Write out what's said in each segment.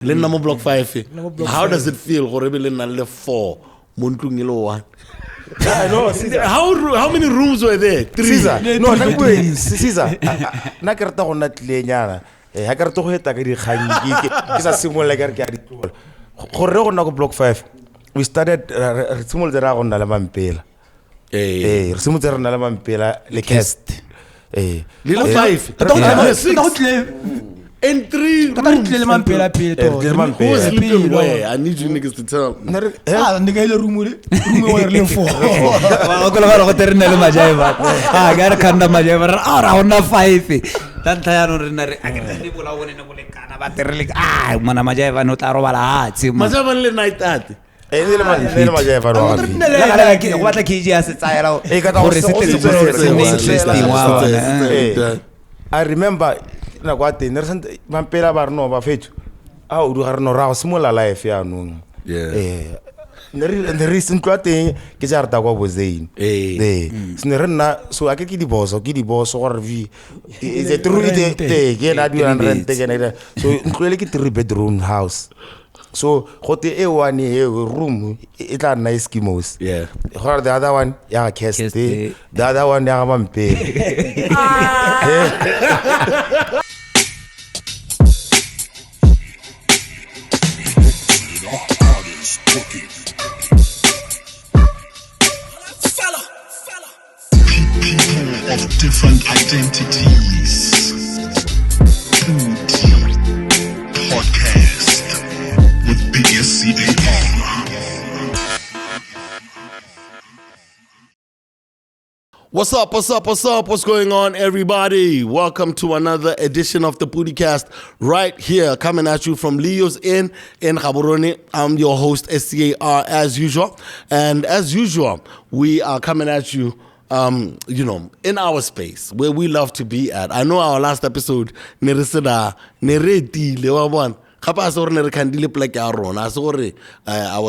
Le nna mo block 5. How does it feel gore be le nna le 4 mo ntlong ile 1? How many rooms were there? 3. Caesar. No, Caesar. Na ke rata go nna tlenyana. Ha ke rata go eta ka di kgang ke sa simolla ka re ke a di tlola. Gore go nna go block 5. We started re simolotse ra go nna le mampela. Re simolotse re nna le mampela le cast. Little 5. In 3 rooms. Who was sleeping where? I need you niggas to tell me. Nigga ile room where le 4. Okola go ternele majaiva. Gara kanda majaiva. Ara ona 5. Tanta ya no rena re akere bola wone ne bolekana ba terele. Mana majaiva no tla robala hatsi. Majaiva le night at. Le majaiva ro. Go batla KG ya se tsaya ka ta I remember na kwa te ne re mampela ba reno ba fetso o du ga reno ra go simola life ya no ne re sentwa teng ke ja rata kwa Bozane sne re nna so a ke di boso gore vi is it true te ke na di rent ke na so ntlwele ke 3 bedroom house so gote e one e room e tla nna Eskimos gore the other one ya cast the other one ya mampela People of different identities. Podcast with PODI-CAST. What's up? What's going on, everybody? Welcome to another edition of the PODI-CAST right here, coming at you from Leo's Inn in Gaborone. I'm your host, SCAR, as usual. And as usual, we are coming at you, in our space where we love to be at. I know our last episode, our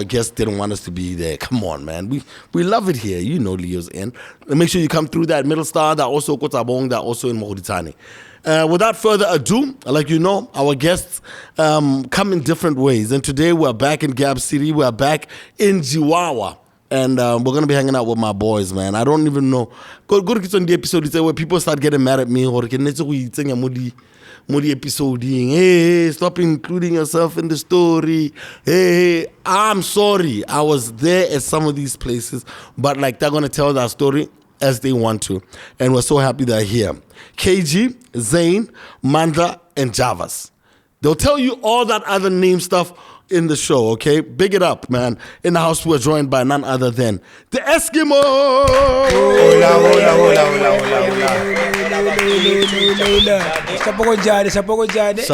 guests didn't want us to be there. Come on, man. We love it here. You know Leo's Inn. Make sure you come through that Middle Star, that also Kotabong, that also in Mohoritane. Without further ado, like you know, our guests come in different ways. And today we're back in Gab City. We're back in Jiwawa. And we're going to be hanging out with my boys, man. I don't even know. Go to the episode where people start getting mad at me. Episode, hey, stop including yourself in the story. Hey, I'm sorry. I was there at some of these places, but like they're going to tell that story as they want to. And we're so happy they're here. KG, Zane, Mandla, and Javas. They'll tell you all that other name stuff in the show, okay? Big it up, man. In the house, we're joined by none other than the Eskimos!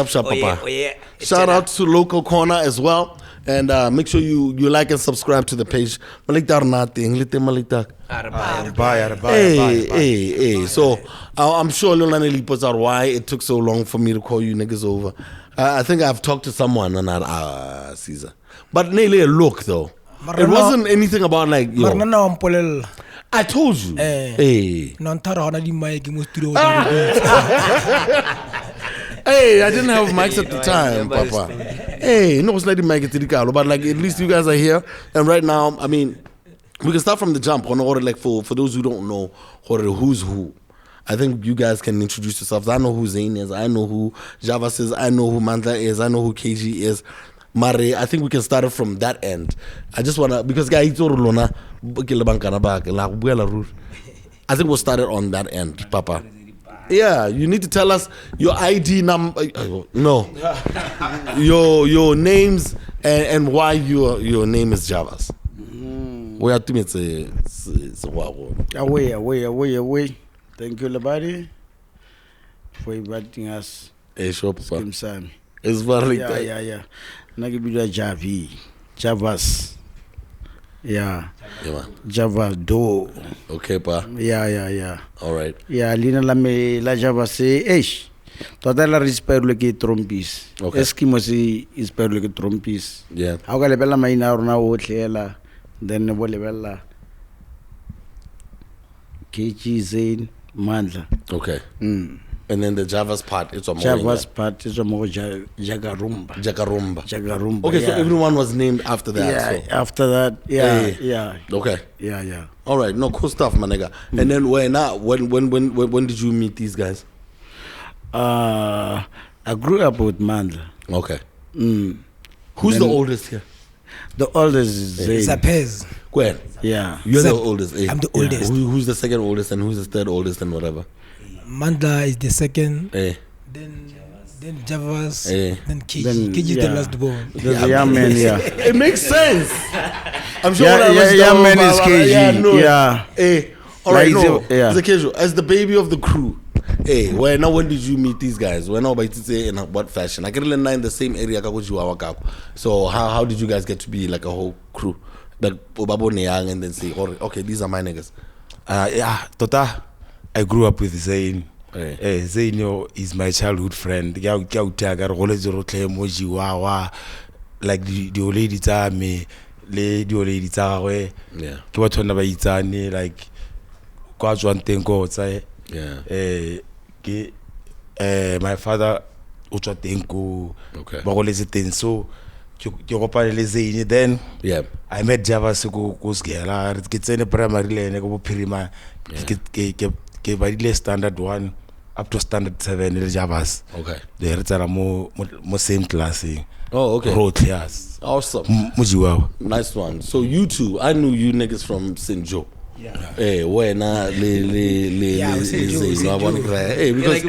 Shop, papa. Shout out to Local Corner as well. And make sure you like and subscribe to the page. Hey. So I'm sure Lolani Lipo's are why it took so long for me to call you niggas over. I think I've talked to someone on that Caesar. But nearly a look though. It wasn't anything about like yo. I told you. Hey, I didn't have mics at the time, Papa. Hey, no, it's not the mic at the Carlo, but like at least you guys are here. And right now, I mean, we can start from the jump on order. Like for those who don't know, who's who. I think you guys can introduce yourselves. I know who Zane is. I know who Javas is. I know who Mandla is. I know who KG is. Mare, I think we can start it from that end. I just want to, because I think we'll start it on that end, Papa. Yeah, you need to tell us your ID number. No. your names and why your name is Javas. We have to meet away. Thank you, everybody, for inviting us. Hey, sure, Papa. It's very yeah. Nagibidu Javas. Yeah. Javas do. Okay, Pa. Yeah. All right. Yeah, Lina la Javas eish. Toda la risper le que trompis. Okay. Eskimos is per le que trompis. Yeah. Auga le bella maina orna otlela. Then ne vole bella. KG Zane Mandla. Okay. And then the Javas part, it's a more Javas part is a more Jagarumba. Jagarumba. Okay, so yeah. everyone was named after that. Yeah, so. after that, yeah. Okay. Yeah. All right, no, cool stuff, my nigga. And then when did you meet these guys? I grew up with Mandla. Okay. Who's the oldest here? The oldest is Zayn. Zapez. Gwen. Yeah. You're Zap. the oldest. Eh? I'm the oldest. Who's the second oldest and who's the third oldest and whatever? Mandla is the second. Eh. Then Javas. Eh. Then KG. Then, KG is the last born. The young man, yeah. It makes sense. I'm sure young man is KG. Yeah. No. Yeah. Eh. All right, Like, no. yeah. Zakejo, as the baby of the crew, hey, when did you meet these guys? When by say in what fashion? I get in the same area. So how did you guys get to be like a whole crew? Like Obabo Neang and then say, okay, these are my niggas. Yeah, Tota, I grew up with Zayn. Hey. Zayn is my childhood friend. Like the old lady tsa me, le the old lady tsa gwe. Yeah. Ke batho na ba itsane like kwa tswang teng go tsa. Yeah. Ke my father o tswa teng ko. Okay. Ba go letse teng so ke kopane le Zayn then. Yeah. I met Javas go Sgela. Ke tsene primary lane go Pirima. Ke ba dile standard 1 up to standard 7 le Javas. Okay. They are mo same class. Oh, okay. Road yes. Awesome. Mujiwa. Nice one. So you two, I knew you niggas from St. Joe. Yeah. Hey, when St. Joe. Hey, because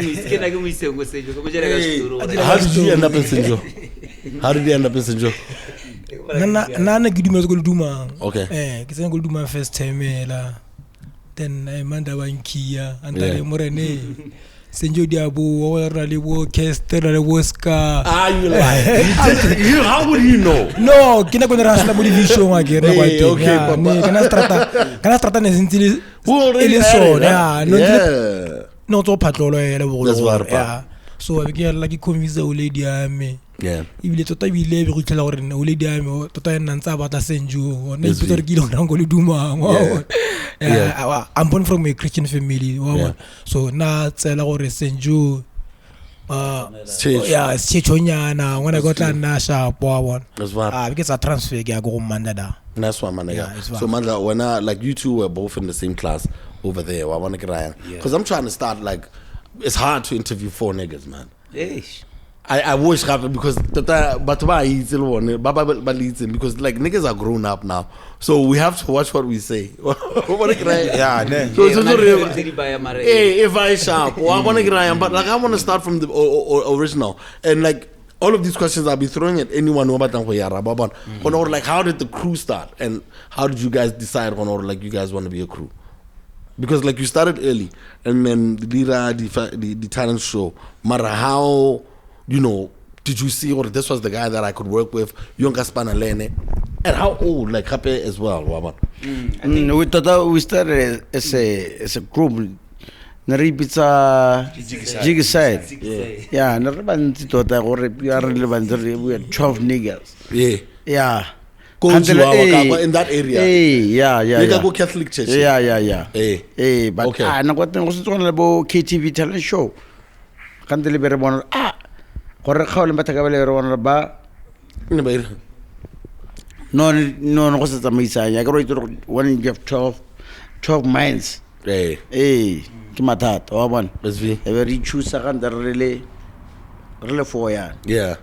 how did you end up in St. Joe? How did you end up in St. Joe? Nana giduma go duma. Okay. Ke tsena go duma first time la. Then Manda bankia antale morene. Senjo diabo wa ra le bo cast le bo ska. You like how would you know? No, kina go rasla mo division wa ke re kwa teng. Okay, papa. Kana strata ne sentile. Ele so ya no to patlolo ele bo. Yeah. So Abigail like convince o lady ame. Yeah. Ibile tota bile be go tlela gore o lady ame tota ena ntsa batla Senjo. Ne ipitsa re kile go le duma. Yeah. I'm born from a Christian family. Yeah. So na tsela gore Senjo yeah, Chechonyana when I got na sharp one. That's why. Because I transfer go Mandada. That's why, man. Yeah, So, Mandla, when like you two were both in the same class over there, I want to get Ryan because I'm trying to start like it's hard to interview 4 niggas, man. I wish because because like niggas are grown up now, so we have to watch what we say. Yeah, so it's if I sharp, I want to get Ryan, but like I want to start from the original and like. All of these questions I'll be throwing at anyone who about or like how did the crew start and how did you guys decide on or like you guys want to be a crew? Because like you started early and then the talent show. Mara how did you see or this was the guy that I could work with, Yonka Spanalene, and how old like Happy as well, Waban? We started as a group. Naripitsa jig side. Yeah, Narabanti tota gore we are 12 niggas. Yeah. Go in that area. Yeah. Go Catholic church. Yeah. But okay. Na go teng go se tsona bo KTV talent show. Kan dele bere bona gore kgaole mbatha ka bele re bona ba no go se tsamaisa ya go re one you have 12 minds. Ke mathata wa bona SV re choose ga ndare re 4 ya yeah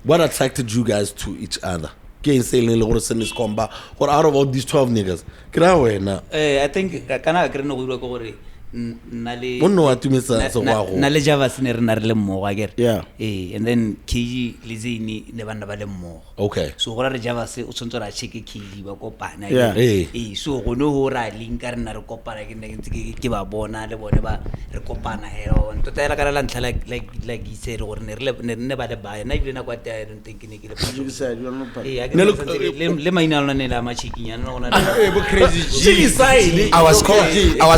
what attracted you guys to each other ke insane le gore se ne skomba or out of all these 12 niggas kra wena I think kana ka re no go dira go gore nale bonno wa tumisa so wa go nale Javas ne re na re le mmogo akere yeah and then KG le Zaini ne bana ba le mmogo okay so gore re Javas o tsontse ra check KG ba kopana so go no ho ra link ka re na re kopana ke ne ke ba bona le bone ba re kopana on to tela ka la ntla like you said gore ne ba le ba na ile na kwa I don't think ne ke le le maina ne la machikinya no na I was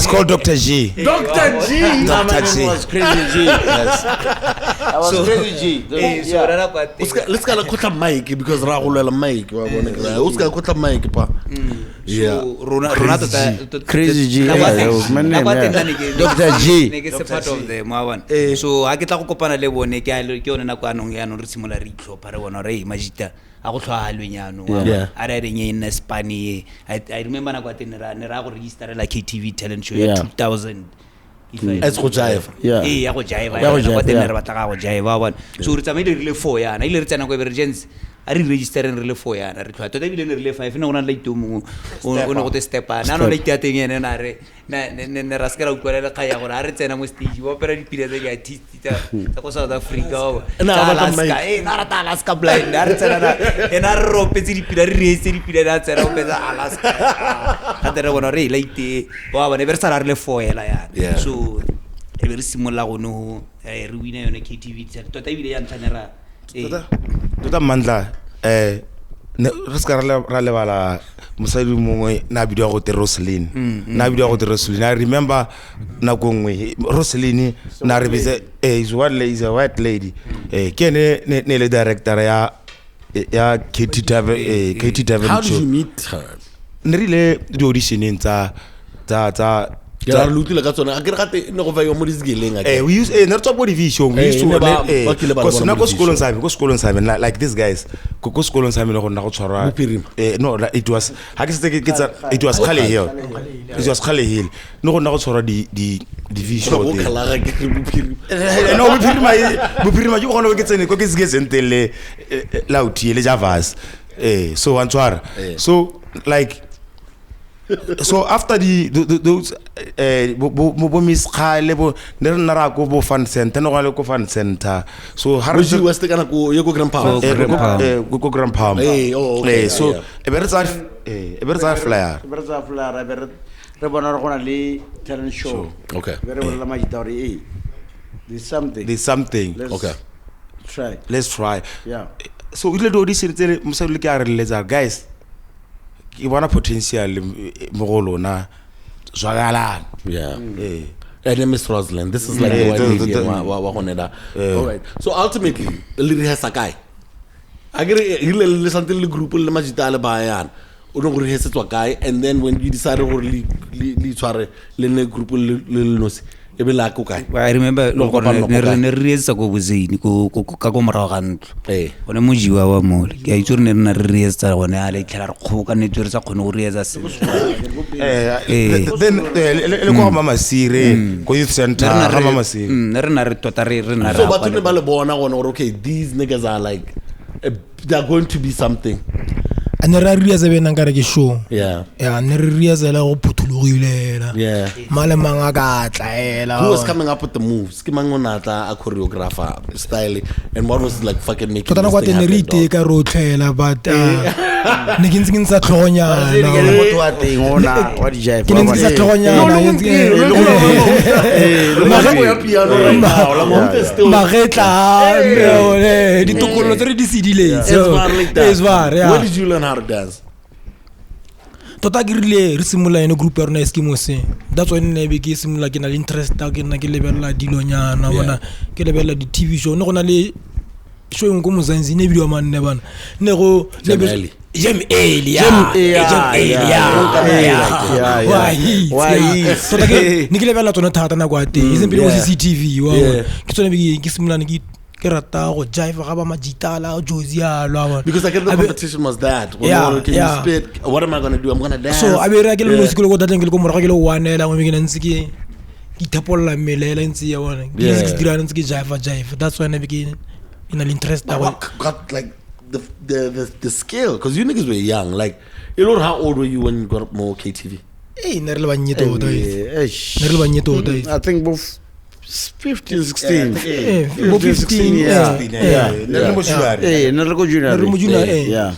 called Dr. G. G. Dr. G. My Dr. name G. was Crazy G. Yes. I was Crazy G. Let's go to the mic because Rahul mic. Let's go to the mic, pa. Yeah. Crazy G. That was my name. Dr. G. Part of the Mawan. So I get a kopana le bone ke a le ke yone nako anong ya no re simola re itlhopha re bona re majita a go tlhwa halwenyano a re reng in Spani. I remember nako teng ne ra go register la KTV talent show 2000 It's go jive. Yeah. Ya go jive ya go teng re batla go jive ba bona so re tsamaile re le 4 yana ile re tsena ko emergency a re registereng re le 4 yana re tlhwa tota bile ne re le 5 ne go na le late mo o no go te step na no late ya teng ene na re ne ra skera utlwela le kaya gore a re tsena mo stage ba opera dipile tse ke artist tsa go South Africa na rata Alaska blind a re tsena na ena re ropetse dipile re reetse dipile na tsena o petsa Alaska ga tere bona re late ba bona be re sala re le 4 ela yana so e be re simolla go no re wina yone KTV tota bile ya ntlanera Tota Mandla re ska ra lebala mosadi mongwe na bidio go te Roslyn na bidio go te Roslyn I remember na gongwe Roslyn na re bitse is a white lady ke ne le director ya KT Devon. How did you meet her? Ne rile di auditioning tsa Ya re lutile ka tsona a ke re gate ne go va yo mo disgeleng we use ne re tswa division we used to because na go skolong sa me like these guys go skolong sa me le go nna go tshwarwa no it was it was Khale Hill no go nna go tshwarwa di division no bopirima ju go gona ke tsene ko ke sentele lauti le javas so antwara so like so after those bo Miss Khale bo ne re nna go bo fan center no go fan center so har ju west kana go ye go grandpa go grandpa so e be re tsa flyer re bona re gona le talent show okay be re bona la majita ore there's something let's try yeah so ile do audition tsele mosadi le ke a re letsa guys ke bona potential mo go lona zwagala and then Miss Rosalind this is like wa gonela all right so ultimately le re hesa kae a ke re ile something le group le majita le ba yana o no go re hesetswa kae and then when you decided go le tshware le ne group le nosi e be la ko kae I remember ne re etsa go bozini ka go morago ga ntlo one mojiwa wa mole ke a itse ne rena re etsa gone a le tlhela re kgoka ne tsere sa khone go re etsa se then le go mama sire go youth center ga mama sire ne rena re tota re na so batho ne ba le bona gone gore okay these niggas are like they are going to be something ne re riaza be nang ka re ke show ne re riaza la go phuthulogilela male manga ka tlaela who was coming up with the moves ke mangonata a choreographer style and what was like fucking making tota na kwa tene re iteka ro tlhela but ne ke ntse sa tlhonya na motho wa teng ona wa di jive ke ntse sa tlhonya ma go ya piano right now la monte still magetla ne di tokolo tse re di sidile it's var where did you learn how to dance tota ke rile re simula ene group ya rona Eskimos that's why ne be ke simula ke na le interest ta ke nna ke lebella dilonyana bona ke lebella di TV show ne gona le show ngo Muzenda ne video man ne bana ne go ne Jem Elia so ke ni ke lebella tsona thata na kwa te e sempele go CCTV wa ke tsone be ke simula ne ke rata go jive ga ba majitala Josia lo because like the competition was that can you spit what am I going to do I'm going to dance so a be re ke le lo sikolo go dateng ke le go morago ke le wanela mo ke nntse ke itapolla melela ntse ya bona ke 6 dira ntse ke jive that's why I begin in an interest that got like the skill because you niggas were young like you know how old were you when you got more KTV ne re le bannyeto I think both 15 16 yeah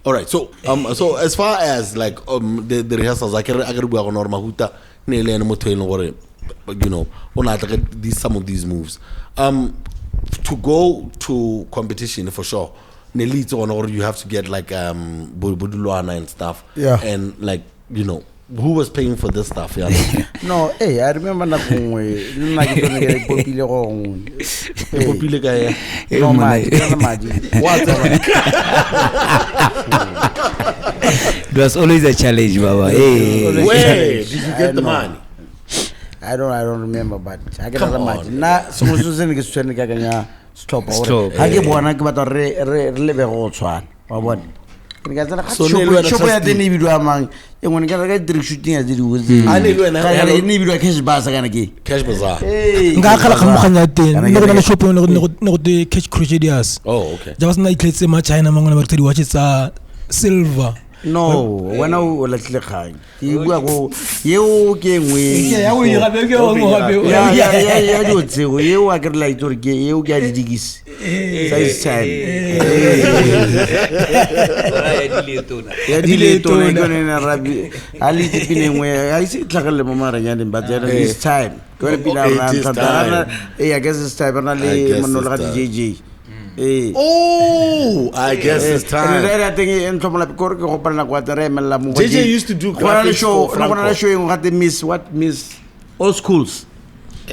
all right so as far as like the rehearsals I can bua go normal huta ne le ene motho ene gore you know ona tla these some of these moves to go to competition for sure ne leads on or you have to get like budulwana and stuff and like you know who was paying for this stuff? Yeah. No, hey, I remember na kongwe. Nna ke tone ke popile go ngwe. Popile ka ya. No maji, kana maji. What? It was always a challenge, Baba. Hey. Where did you get the money? I don't remember, but I get the money. Na so se ke tsene ka kanya stop. Ha ke bona ke batla re lebe go tshwana. Wa bona. Ke ga tsena ka shop ya tene bidwa mang. E ngone ka ga direct shooting ya di wotse. A ne le wena ka ga ne bidwa cash bazaar kana ke. Cash bazaar. Nga khala khamoganya teng ne go na shop ne go te cash crusaders. Oh, okay. Ja basna itletse ma China mangwe ba re watch tsa silver. No, when I was like high, you go, you came with. Yeah, we have a go. Yeah, I would say, you are like to get you get digis. Size time. Yeah, delay to Rabbi. I leave it in where I see Takale Mamma again, but there is time. Going to be now. I guess it's time, and I Manola JJ. Oh, I guess it's time. JJ used to do graphics show what miss all schools.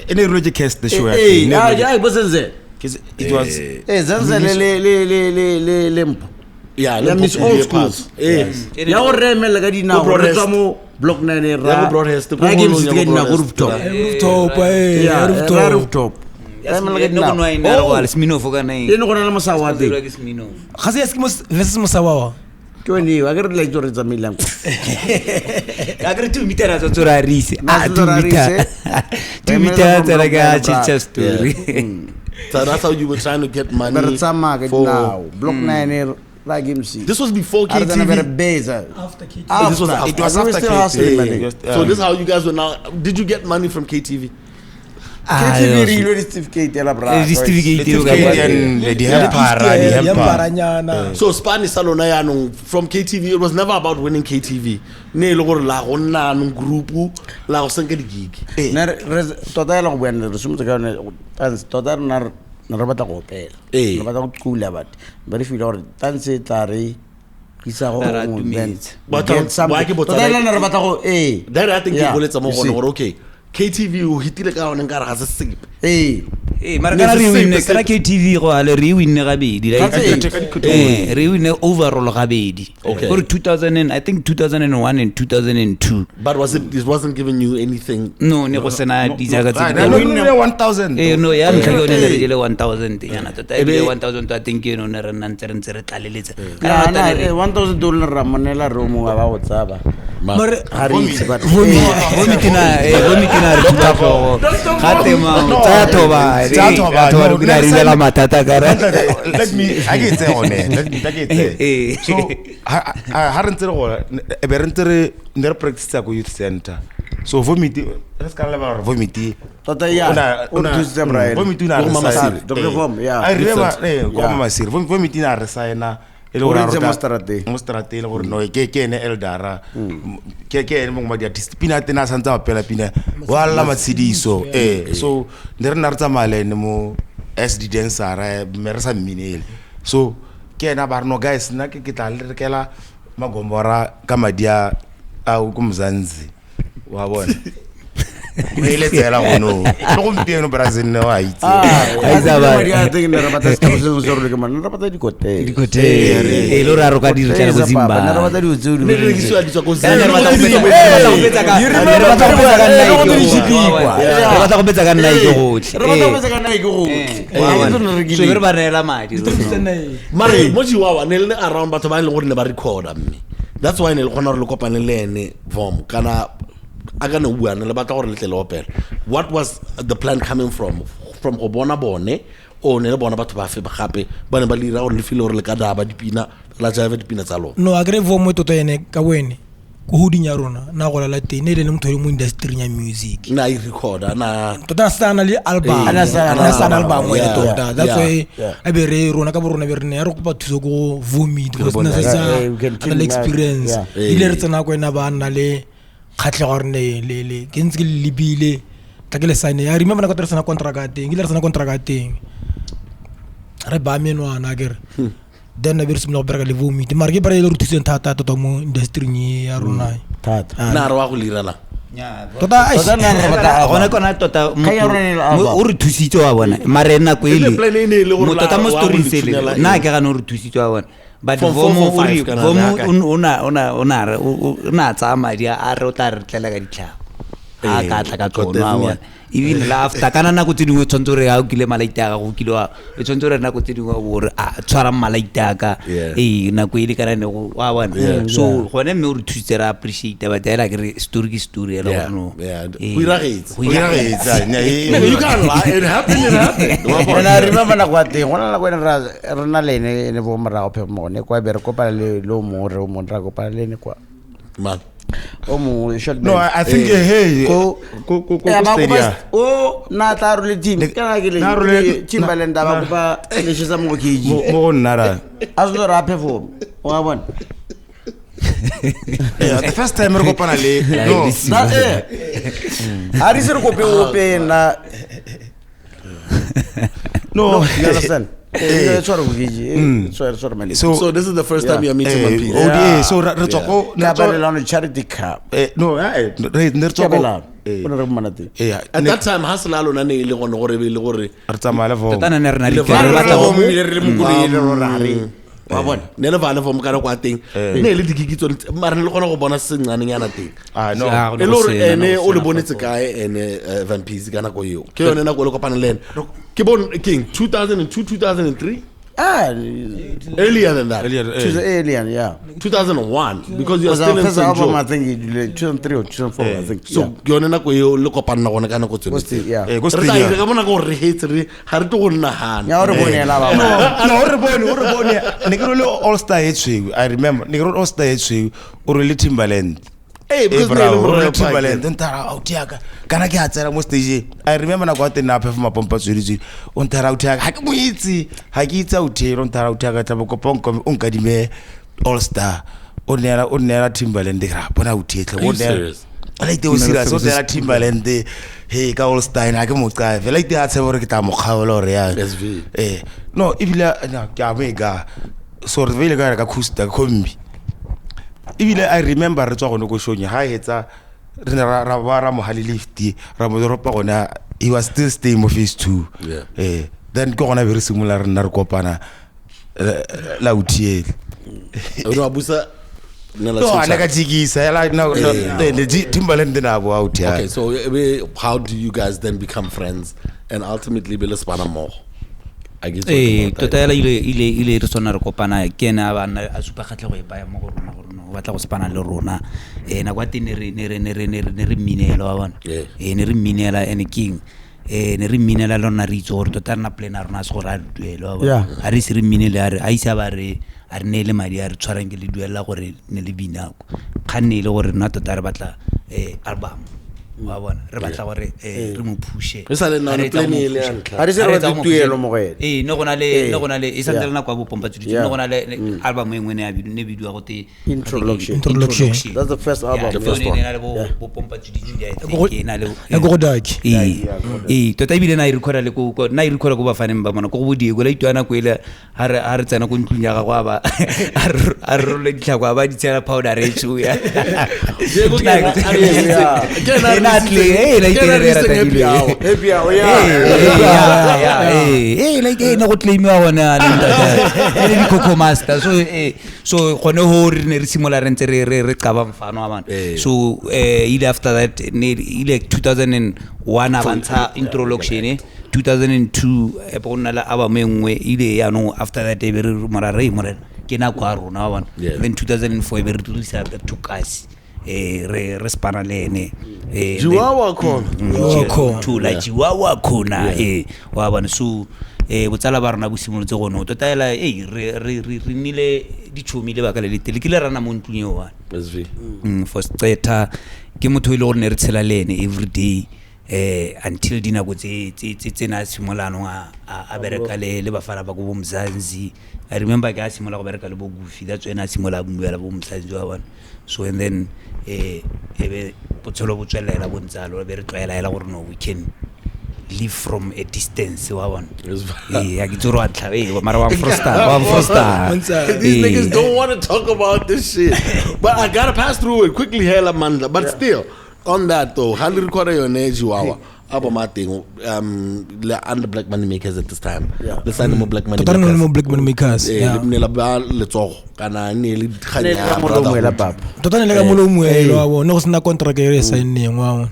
Any Roger cast the show. Yeah, it wasn't there. It was limp. Yeah, miss all schools. Yes. Yeah, or remember like now. Block 9 rooftop. Khasi Eskimos versus Musawawa. Kweni agere like to read milang. Agre 2 meter as to Risi. 2 meter teraga chicha story. So that's how you were trying to get money. For now, Block 9 This was before KTV. After KTV. It was after KTV. So this is how you guys were now. Did you get money from KTV? KTV really certificate la bra. So Spanish salona ya no from KTV. It was never about winning KTV. Ne lo gore la gonna no group la go senke di gig. Na total go bua re sumtse ka ne total na re batla go pela. Re batla go kula bat. Very feel or tanse tare kisa go event. But why ke botsa? Total na re batla go That I think you boletsa mo gone okay. KTV o hitile ka ona nkara ga se sip. Mara kana re win kana KTV go ale re win ga bedi re win overall ga bedi for 2000 and I think 2001 and 2002. But it wasn't giving you anything? No, ne go sena dijaga tse no 1000. No ya ntlha ke yone re jele 1000 yana tota e 1000 I think you know ne re nna ntse re tlaleletse kana $1000 ra monela romo ga ba go tsaba. Mare haritse but vomitina re tla go gatema tsa thoba re kuna ri la matata kara. Let me I get say on it. So ha re ntse re go e be re ntse re ne re practice go youth center. So vomiti re ska le ba vomiti tota ya vomiti na re sa Dr. Vom yeah I remember go mama sir vomiti na re sa ena e le gore mostrate le gore no ke ene eldara ke ene mo di artist pina tena santsa pela pina wala matsidiso so ne re na re tsamale ne mo SD dancer me re sa minele so ke ena ba no guys nna ke tla le rekela magombora ka madia a go Muzanzi wa bona Ele tsela gono no go mpieno Brazil ne wa itse aiza ba ya teng ne re batla se go le ke man re batla dikote lo raro ka dire tsela go Zimbabwe ne re batla di utsudi Ne re gisiwa di tswa go re batla go betsa ka nna ke gotlhe so re ba rela madi mare mo Chihuahua ne le around batho ba le gore ne ba recorda mme that's why ne le gona re le kopane le ene Vom kana aga no bua ne le batla gore le tle le opela. What was the plan coming from go bona bone o ne le bona batho ba fe ba gape ba ne ba lira gore le file gore le ka daba dipina la java dipina tsa lona no agre Vom tota ene ka wene go hudinya rona na go la tene le motho le mo industry ya music na I recorda na tota sana le album ana sana album ene tota that's why a be re rona ka borona be re ne ya re go ba thuso go vomit go sna sa ana experience ile re tsena go ena ba nna le khatle gore ne le ke ntse le bile ka ke le sign ya remember na ka tsena contract teng ile re tsena contract teng re ba menwana ke re then na be re simla go bereka le vomit mara ke bare le re thuseng thata tota mo industry ya rona na re wa go lirala gona kona tota o re thusitse wa bona mare nako ele tota mo story sele nna ke gane o re thusitse wa bona but vomo ona tsa madi a re o tla re tlela ka ditlhago a ka tla ka tsona wa even la after kana nako tse dingwe tshwanetse re ga o kile malaita ga go kile wa tshwanetse re nako tse dingwe gore a tshwara malaita ka nako ile kana ne go wa bona so gone me o re thusitse re appreciate ba tela ke re story ke story ya le no we ragets you can't lie it happened I remember na kwa te gona la kwena re na lene ne bo mara go phe mo ne kwa be re kopala le lo mo re mo ndra kopala lene kwa man no I think hey go stadia na taru le team kana ke le Timberland ba ba le shisa mo keji mo nara azo ra perform wa bona the first time re kopana le no ari se re kope ope na no you understand so this is the first time you are meeting my people. So Ratoko on charity cup. No, at that time hasalalo na ne ile go no gore be le gore tsamala vo tana ne re na wa bona ne le vale vom kana kwa teng ne le dikikitso mara le gona go bona sengane yana teng no e lo re ene o le bonetse kae ene Van Peace kana go yo ke yone na go le kopana le ene ke bon king 2002 2003 earlier than that alien 2001 because you are still in St. Joe I think 2003 or 2004 I think so yone na go yo le kopana na gona kana go tsene go stay ka bona go re hate re ha re to go nna hana ya re bone la ba no re bone ne ke lo all star etswe I remember ne ke all star etswe o re le Timberland because le Timberland ntara out yaka kana ke a tsela mo stage I remember na kwa tena perform pompa tsweditse o ntara out yaka ha ke mo itse ha ke itse out here on ntara out yaka tla bokoponko o nkadime all star o nela Timberland ra bona out here o nela like the serious o nela Timberland hey ka all star na ke mo tsa fe like the tsebo re ke ta mo kgaola re ya no ibile na ke a mega so re vele ka khusta kombi ibile I remember re tswa go no go shonya ha etsa re ra mo hali lift ra mo ropa gona he was still staying mo phase 2 then go gona be re simula re nna re kopana la utiel o abusa no ana ka jigisa no the Timberland na go out here. Okay, so how do you guys then become friends and ultimately be spana more? I guess totala ile re sona re kopana ke na bana a supa khatle go e baya mo go rona go batla go spana le rona na kwa tene re minelo wa bona ne re minela ene king ne re minela lona re itse gore tota na plan rona se go ra duelo wa a re se re minele a isa ba re a re ne le madi a re tshwarang ke le duela gore ne le binako kganne ile gore nna tota re batla album wa bona re batla gore re mo pushe re sa le na plan ile ya a re se re batla tuelo mo go ene no gona le e santela na kwa bo pompa tshudi no gona le album engwe ne ya ne bidiwa go te introduction that's the first album the first one ne le bo pompa tshudi ya ena le go daki tota ibile na recorda le go na recorda go ba faneng ba bona go bo Diego la itwana go ile ha re tsena go ntlunya ga go ba a re le ditlhakwa ba di tsela powder re chu ya Diego ke like no go claim wa bona le di coco master so gone ho re ne re simola re ntse re qaba mfano wa bana so ile after that ile 2001 abantsha introduction 2002 e bona la aba mengwe ile ya no after that e be re morare ke na kwa rona wa bana then 2004 e be re release to kasi re spana lene Jiwawa khona to la Jiwawa khona wa bana so botsala ba rona bo simolotse go no totela re nile ditšhomi le baka le letele ke le rana mo ntlung yo wa for steta ke motho ile gore ne re tshela lene every day until dina go tse na simolano a bereka le bafana ba go bo Mzanzi I remember ke a simola go bereka le bo Gufi that's when a simola go buela bo Mzanzi wa bana so and then ebe botshelo bo tswelela bo ntsalo be re tloela ela gore no we can live from a distance wa bona yeah ke tsoro wa tlhabe mara wa frosta these niggas don't want to talk about this shit but I gotta pass through it quickly hela mandla but still on that though how did record your name Chihuahua abo mating under black money makers at this time the sign mo black money makers mo black money makers ne la ba letsogo kana ne le khanya tota ne le ka molomuelo wa bona go sena contract e signeng wa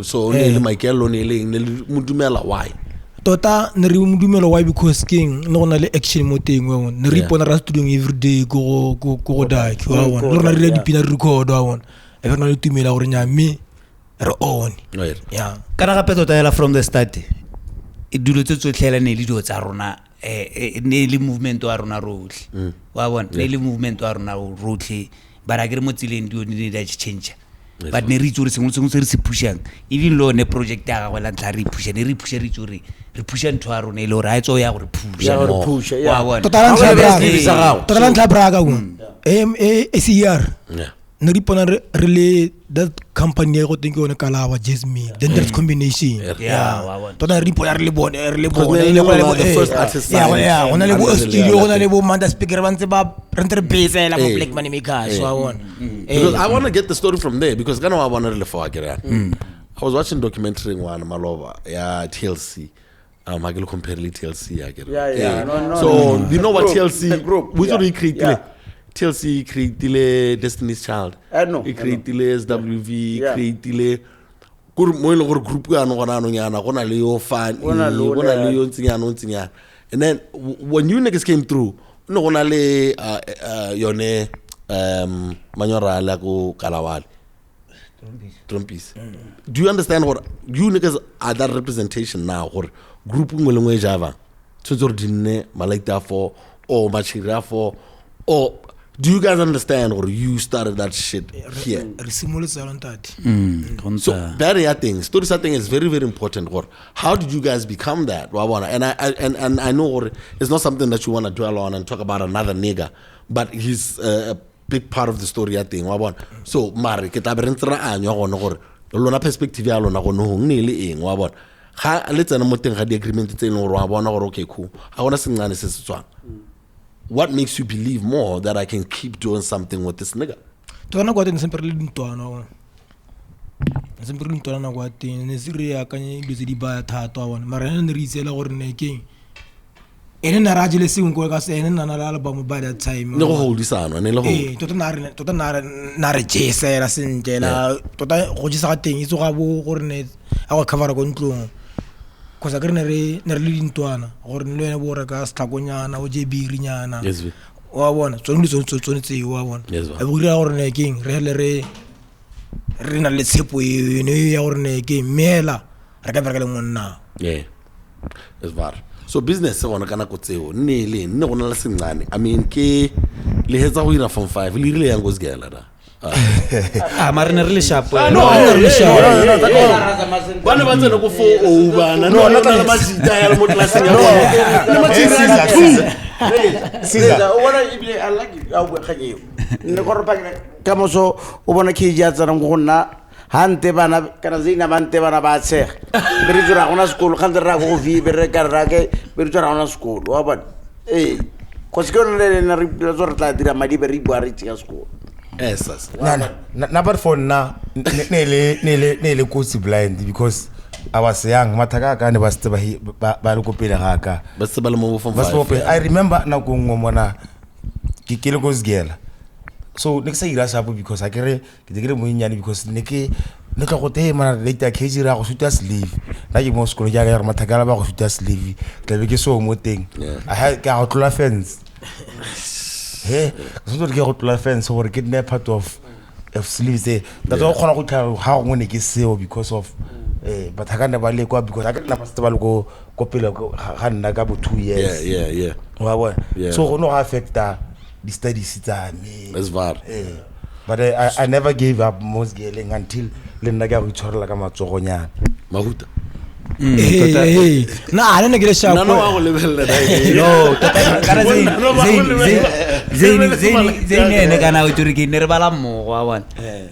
so ne le maikelo ne le modumela why tota ne re modumelo why because king no gona le action mo teng wa ne re ipona ra studio every day go da ke wa bona le rona re dipina record wa bona e bona le tumela gore nya me re on yeah kana ga petota ela from the start e dulo tsotlhela ne le dio tsa rona ne le movement wa rona rotlhe wa bona ne le movement wa rona rotlhe bara ke re mo tsileng dio ne da change but ne re tsore sengwe se re se pushang even lo ne project ya ga la ntla re pusha ne re pusha re tsore re pusha ntho ya rona ile ora a tso ya gore pusha wa bona tota ntla braga go ACR ne re pona re le that company ya go teng ke one kalawa Jasmine then there's combination yeah tota re pona re le bone ile go the first artist yeah ona le go studio ona le bo manda speaker ba ntse ba re base la go black money makers wa bona because I want to get the story from there because kana wa bona re le for akere I was watching documentary one malova ya TLC I can compare TLC akere so you know what TLC which one he created TLC created Destiny's Child. He created SWV, created good group gonna Leo fan, Leo Ntinyano. And then when you niggas came through, no gonna lay Yone Manora Lago Kalawal. Trumpis. Do you understand what you niggas are that representation now or group Mulwe Java? Tuzordine, Malaita for or Machira for or do you guys understand or you started that shit here? So that thing, story setting is very, very important. Or how did you guys become that? And I know it's not something that you want to dwell on and talk about another nigga, but he's a big part of the story thing. So Mari, ketaberentra anyo gono gore lona perspective ya lona go no ngile eng wa bona. Ga letsa na moteng ga di agreement tse no wa bona gore okay cool. Ha gona sengane se se tswang. What makes you believe more that I can keep doing something with this nigga? Tona kwa teng sempre le ntwana. Sempre le ntwana kwa teng ne sire ya kanye dilo di ba thata wa. Mara ne re itsela gore ne keng. Ene na rajile sengwe go ka se ene na la album by that time. Ne go holdisana ne le go. Tota na re jesela sentela. Tota go jisa ga teng itso ga bo gore ne a go cover go ntlong. Because I ne re le dintwana gore ne le bo re ka stlakonyana o je birinyana wa bona tsone tse wa bona a bo dira gore ne keng re na le tshepo ne ya gore ne ke mela re ka bereka le monna es var so business se gona kana go tseo ne gona la sengane I mean ke le hetsa go ira from 5 le rile yang go sgela da mara ne re le sharp no bana ba tsena go 4 bana no na tla ba sita ya mo classing ya bona le matshira Siza o bona ibile I like it a go kganye ne go re pa ka moso o bona ke ja tsana go nna hante bana kana zina bante bana ba tshega be re tsora gona sekolo khantse ra go vi be re ka ra ke be re tsora gona sekolo wa bona ko se ke le na re tsora tla dira madi be re bua re tsa sekolo esas na but for now ne le coach blind because I was young mataka ka ne ba se ba le ko pele ga ka ba se ba le mo from 5 I remember na go ngomona ke le go sgela so next year sapo because I ke mo nyane because ne tla go te mana later ke jira go shoot sleeve na ke mo sekolo ja ga mataka ba go shoot sleeve tla be ke so mo teng I had ka go tlola fence hey so ke go tlola fence gore ke ne part of sleeves there that's all gona go tla how ngone ke seo because of but I can't never kwa because I can't never go pele ga nna ka bo 2 years yeah wa bona so go no affect the studies tsa me es var but I never gave up most girling until le nna ka go tshwarela ka matsogonyana mahuta na ana ne ke le sharp no wa go lebella no kana zeni ne kana o tsuri ke ne re bala mo wa bona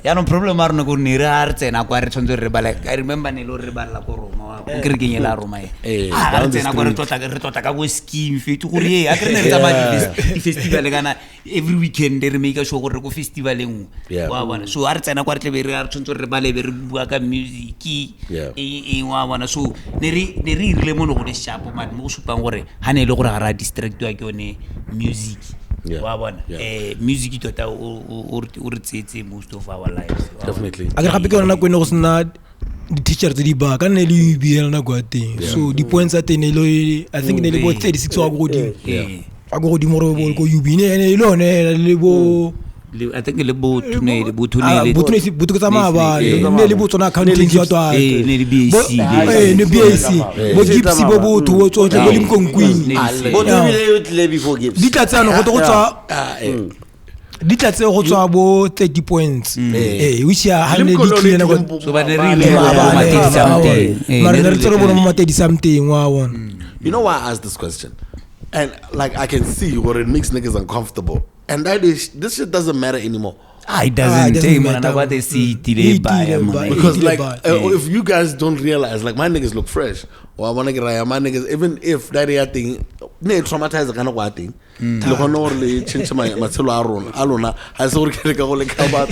ya no problem are no go ne re a re tsena kwa re tshontswe re bala I remember ne lo re bala ko Roma wa Roma o ke re keng la Roma Eh, ga down re the tsena kwa re tota ka go skiing fete gore ye a ke re ne re tsamaya di festival kana every weekend re make sure gore re go festival engwe wa bona so a re tsena kwa re tlebe re a re tshwantse re bale be re bua ka music wa bona so ne re irile mono go le sharp man mo go supang gore ha ne le gore ga ra distract wa ke yone music wa bona music tota o re tsetse most of our lives definitely a ke gape ke yona nako ene go sena di-teacher tse di ba ka nne le UBL nako ya teng so di-points tsa teng I think ne le bo 36 wa go godimo re go UB ne le one le bo I think le botho ne le botho ke tsamaya ba ne le botsona accounting ya twa ne le BSc ne BSc bo gipsy bo botho bo tsotle bo limkonkwini bo tobile yo tle before gips di tlatsana go tswa di tlatse go tswa bo 30 points which ya ha ne di tlile go so ba ne re ile mo something mara ne re tsere bona mo 30 something wa one. You know why I asked this question? And like I can see what it makes niggas uncomfortable. And that is, this shit doesn't matter anymore. It doesn't matter what they see today because like if you guys don't realize, like my niggas look fresh, or I wanna get my niggas, even if that thing ne traumatize kind of what thing lo gona gore le change matshelo a rona ha se gore ke ka go le kabat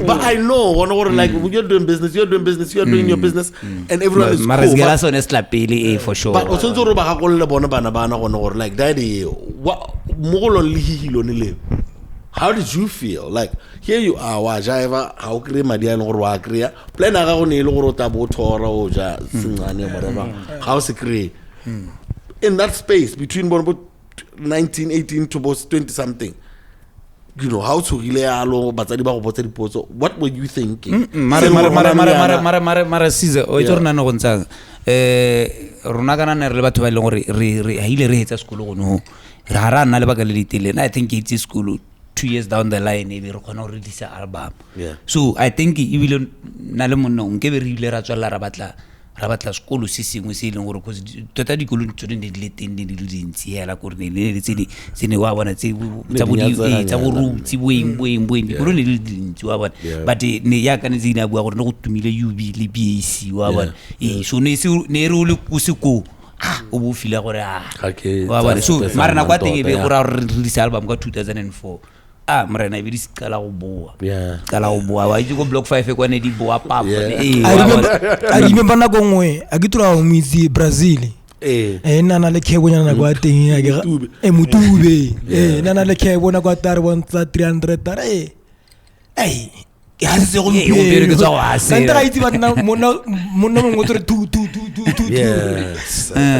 but I know like you're doing business, you're doing your business, and everyone is cool. For sure. But also to ba go le bona bana gore like daddy what mogolo le hihilo ne le. How did you feel? Like here you are wa jaiva how create madia no gore wa create plan ga go ne le gore ta bo thora o ja singane whatever how se create in that space between 19 18 to 20 something. You know how to relay alo batsadi ba go botsa dipotso. What were you thinking? Mara Caesar o itorna no gontsa rona kana ne re batho ba ile gore re ile re hetsa sekolo go no ra ra nna le baka le ditele. I think it's school 2 years down the line e be re khona go release album. So I think e bile na le monno nke be re ile ra tswalla ra batla sekolo se sengwe se ileng gore cause tota dikolo tsone di le teng di le dintsi hela gore ne le tsene wa bona tsa bo rutsi boeng dikolo ne di le dintsi wa bona but ne ya kana tsena bua gore ne go tumile UB le BAC wa bona so ne re o le kusiko o bo fila gore wa bona so mara na kwa teng e be gore re release album ka 2004 mrena e be di skala go boa wa itse go block 5 kwa ne di boa papa I remember na gongwe a ke tura o mitsi Brazil nana le khebo nyana kwa teng ya ke mutube nana le khebo na kwa tare bontsha 300 tare ya se go mpere ke tswa wa se nta itse batna monna mongwe tore tu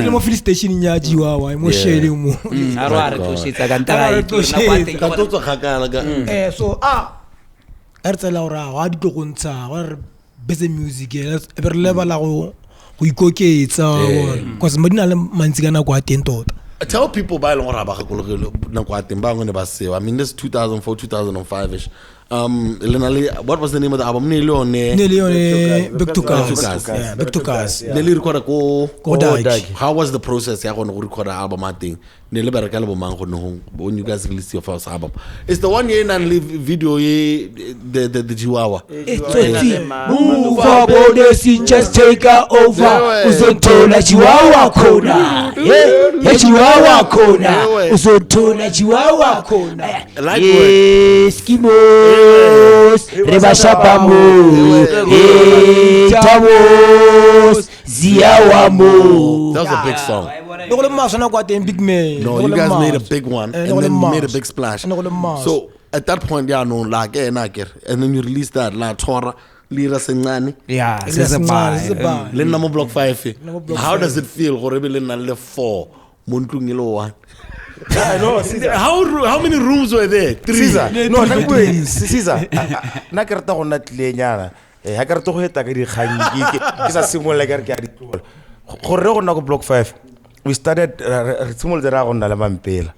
le mo fill station nya jiwa wa mo shele mo re tlosetsa ka ntara na kwa teng ka totso khakala ka so ertsela ora wa di go ntsha wa bese music e be re lebala go ikoketsa because modina le mantsi kana kwa teng tota. Tell people ba ile ngora ba ga kologelo na kwa teng ba ngone ba sewa. I mean this 2004 2005ish. What was the name of the album? Back to Cast. Nelly record ko how was the process ya go record the album I think? Nelly ba rekala bo mang go no when you guys release your first album. It's the one year and live video the Chihuahua. Move up this just take over. Uzontola Chihuahua kona. Chihuahua kona. Uzontola Chihuahua kona. Eskimos Rebashapamo Tamos Ziawamo. That was a big song. Big man. No, you guys made a big one and then you made a big splash. So at that point, and then you released that La Tora Lira Sengani. Lenna Block 5. How does it feel? Horrible left 4 Muntung one. How many rooms were there? 3. Caesar. Na kerta go natle nyana. Ha kerta go heta ka di khangi ke sa simola ka re ke a ditlola. Gore go na go Block 5. We started re simol dira go na la mampela.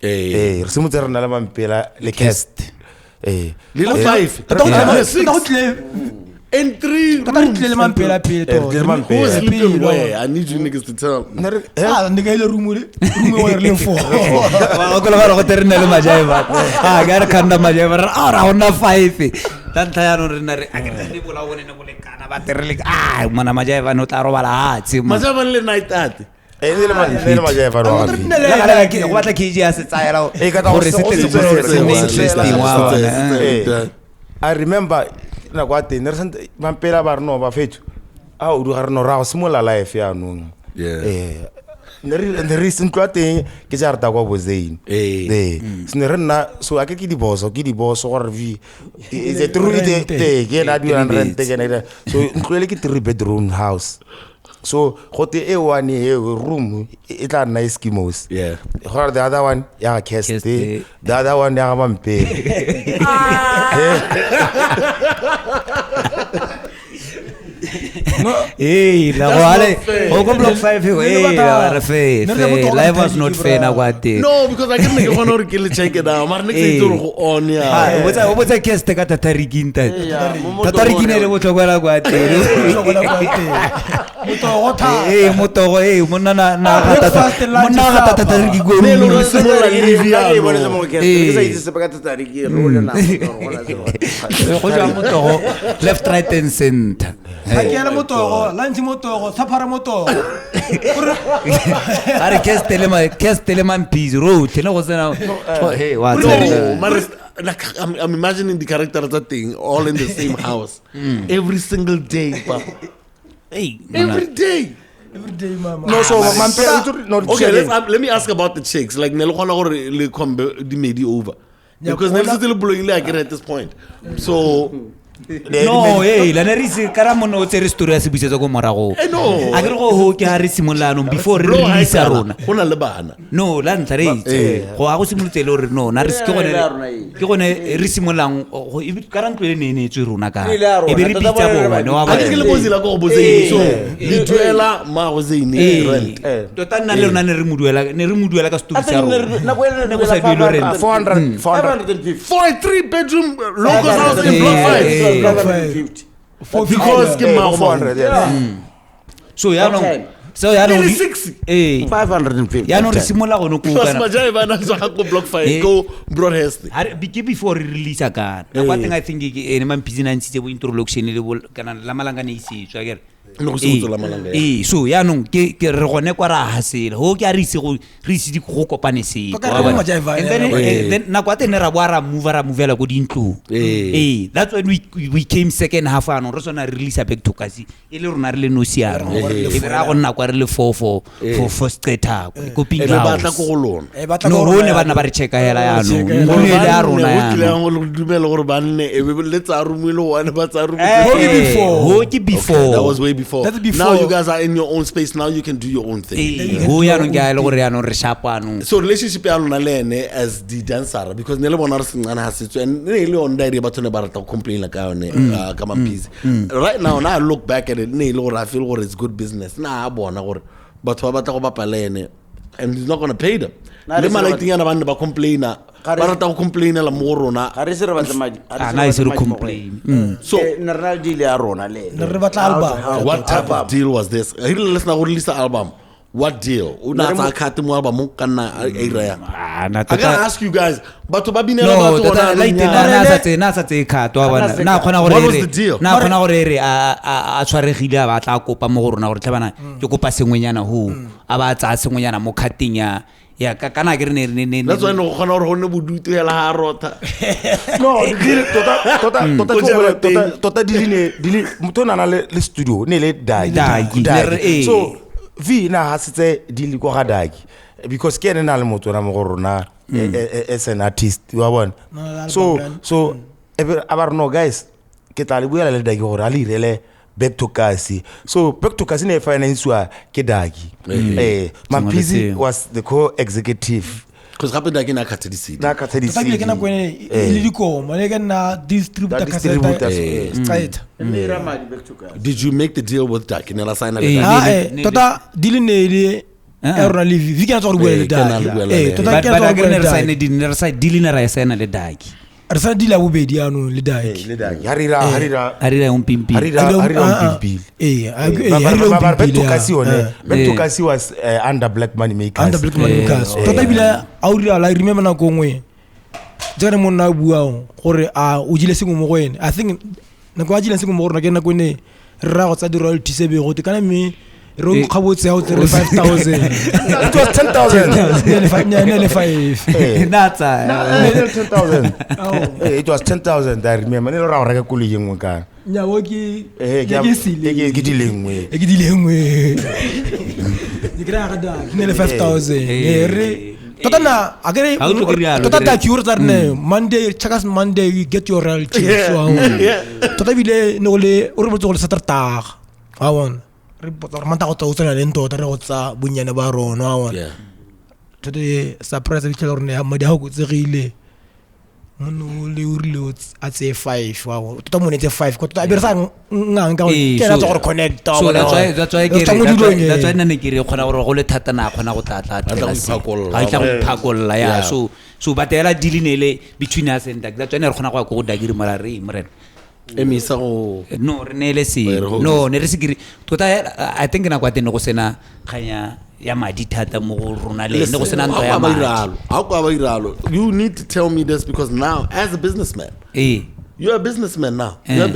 Re simol dira na la mampela le cast. Little 5. In 3 Tota re tlile mampela pele Who is sleeping where? I need you niggas to tell. nigga ile room wa re le 4 Wa go la go terena le majaiva. Ga re khanda majaiva ra ona 5. Tantla ya no re na re a ke le bola bone ne bole kana ba terele mana majaiva no tla robala hatsi. Majaiva le night at. le majaiva ro ga Go batla ke ji a se tsaya gore se interesting wa. I remember na kwa te ne re sente mampela ba reno ba fethu a o du ga reno ra go simola life ya nong ne re sentwa teng ke ja rata kwa Bozane sne re nna so a ke di boso gore vi is a true te ke na di rent ke ne so ntlwele ke 3 bedroom house. So gote e one e room e tla nna Eskimos. Gore the other one ya cast the other one ya mampe. Hey, la wale. Go block 5 hey, life was not fair na kwate. No, because I can make one or kill check it out. Mar next to on ya. What's a cast ka tatarikinta. Tatarikine le botlogela kwate. Motogo monna na tatariki go. No, simola livia. Left, right and center. Akela motogo lanchi motogo sapara motogo Are Kesteleman Peas Road. Hey, what's I'm imagining the characters that thing all in the same house every single day. Every day, mama. No, so okay, let me ask about the chicks. Like Nelo le kombe di medi over. Because Nelo still blowing like at this point. So no, hey, la nerisi karamo no tsere story ya se bisetsa go morago. No. A ke go ho ke ha re simolano before re release rona. Hona le bana. No, la ntsare go a go simolotse le re no, na re se ke gone re simolang go karantlo le ne tswe rona ka. E be re bitsa bona no a ke le bozila go Bozane so le duela ma Bozane rent. Tota nna le rona ne re muduela ka story sa rona. Ne go sa duelo rent 450 for a 3-bedroom local house in block 5. Because give me 400. So ya no 550. Ya no re simola go no ku Plus majaiva na so go block 5 go broadhurst. Before re release ka na kwa teng I think e ne mampizina ntse bo introduction le kana la malanga ne ise tswa ke no se la malanga so ya no ke re gone kwa ra hasela ho ke a re ise di go kopane se then na kwa teng ra bua ra movela go dintlo that's when we came second half ano re sona release back to kasi ile rona re le no siano e ra go nna kwa re le 4 for straighta go pinga e batla go lona no ho ne bana ba re checka hela ya no mo le ya rona ya no go dumela gore banne e be le tsa rumile one ba tsa rumile before that was way before. Now you guys are in your own space. Now you can do your own thing. So relationship ya lona lene as the dancer because nele bona re sengana ha setso and ne le on diary batho ne ba rata go complain like yone ka mapizi. Right now I look back at it ne le gore I feel gore it's good business. Na bona gore batho ba batla go bapalene and he's not going to pay them. Le malaitingana ba ne ba complaina. Ba rata go complain la mo rona. Ga re se re batla madi. Na ise re complain. So ne re deal ya rona le. Ne re batla album. What type of deal was this? Let's not release the album. What deal? Una tsa khate mo album kana area. I gotta ask you guys. Batho ba binela batho bona na sa tse khato wa bona. Na khona gore na khona gore re a tshwaregile a batla kopa mo go rona gore tlabana ke kopa sengwenyana ho a ba tsa sengwenyana mo khating ya kana ke re ne that's why no khona gore hone bodutu hela ha rota no tota dile motho nana le studio ne le dagi so vi na ha setse dile go ga dagi because ke ne na le motho na mo go rona as an artist wa bona so ever no guys ke tla le buela le dagi gore a le irele back to kasi so back to kasi ne finance wa ke dagi Mampizi was the co-executive because happened again na Katedisi ke na kwene le dikomo le ke na distributor straight did you make the deal with Daki nela sign tota deal ne le erona le vi ke na tswa go buela le Daki tota ke na tswa go buela le sign deal ne ra sign le Daki re sa dila bobedi ano le daki harira yung pimpi Betokasi was under black money makers tota ebile a o dira like remember nako ngwe jana mo na bua gore a o jile sengwe mo go ene I think nako a jile sengwe mo go rona ke nako ne ra go tsa di royalty se be go te kana me ro khabotse ya o tsere 5,000 it was 10,000 nearly 5 natsa 10,000 it was 10,000 I remember ne ra reka kuli yengwe ka nyawo ke ke dilengwe dikira ga da nearly 5,000 re tota na agere tota da cure tsarne Monday chakas Monday you get your royalty so tota bile no le o re botse go le satertag ha wona re botsa manta go tsona le ntota re go tsa bunyane ba rona ha wona today surprise bitse le rone ha madi ha go tsegile mono le urile a tse 5 wow tota mo netse 5 ko tota bersa ngang ka ke na go connect so that's why nne ke re khona gore go le thata na khona go tlatla a tla go phakolla ya so batela dilinele between us and that that's why ne re khona go dagiri mara re mrena emisa go no re ne le se no ne re se kiri tota I think na kwa teng go sena khanya ya madi thata mo go rona le ne go sena ntwa ya madi you need to tell me this because now as a businessman you're a businessman now you're a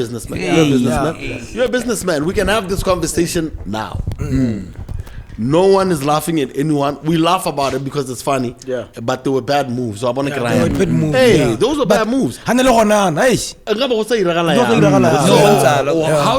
businessman we can have this conversation now no one is laughing at anyone. We laugh about it because it's funny. Yeah. But they were bad moves. So I want to cry. Those were bad moves. How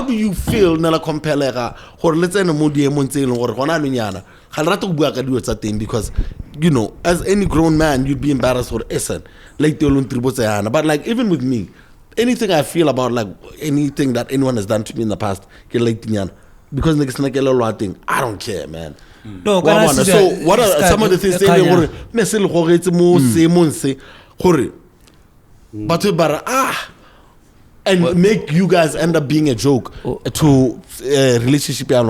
do you feel nela compare or let's say no modi montseng or gona nyana. Ga rata go bua ka diyo tsa teng because you know as any grown man you'd be embarrassed for essence. Like but like even with me anything I feel about like anything that anyone has done to me in the past ke like nyana. Because niggas like a lot of things. I don't care, man. No, so what are some of the things they were messing with and make you guys end up being a joke to relationship na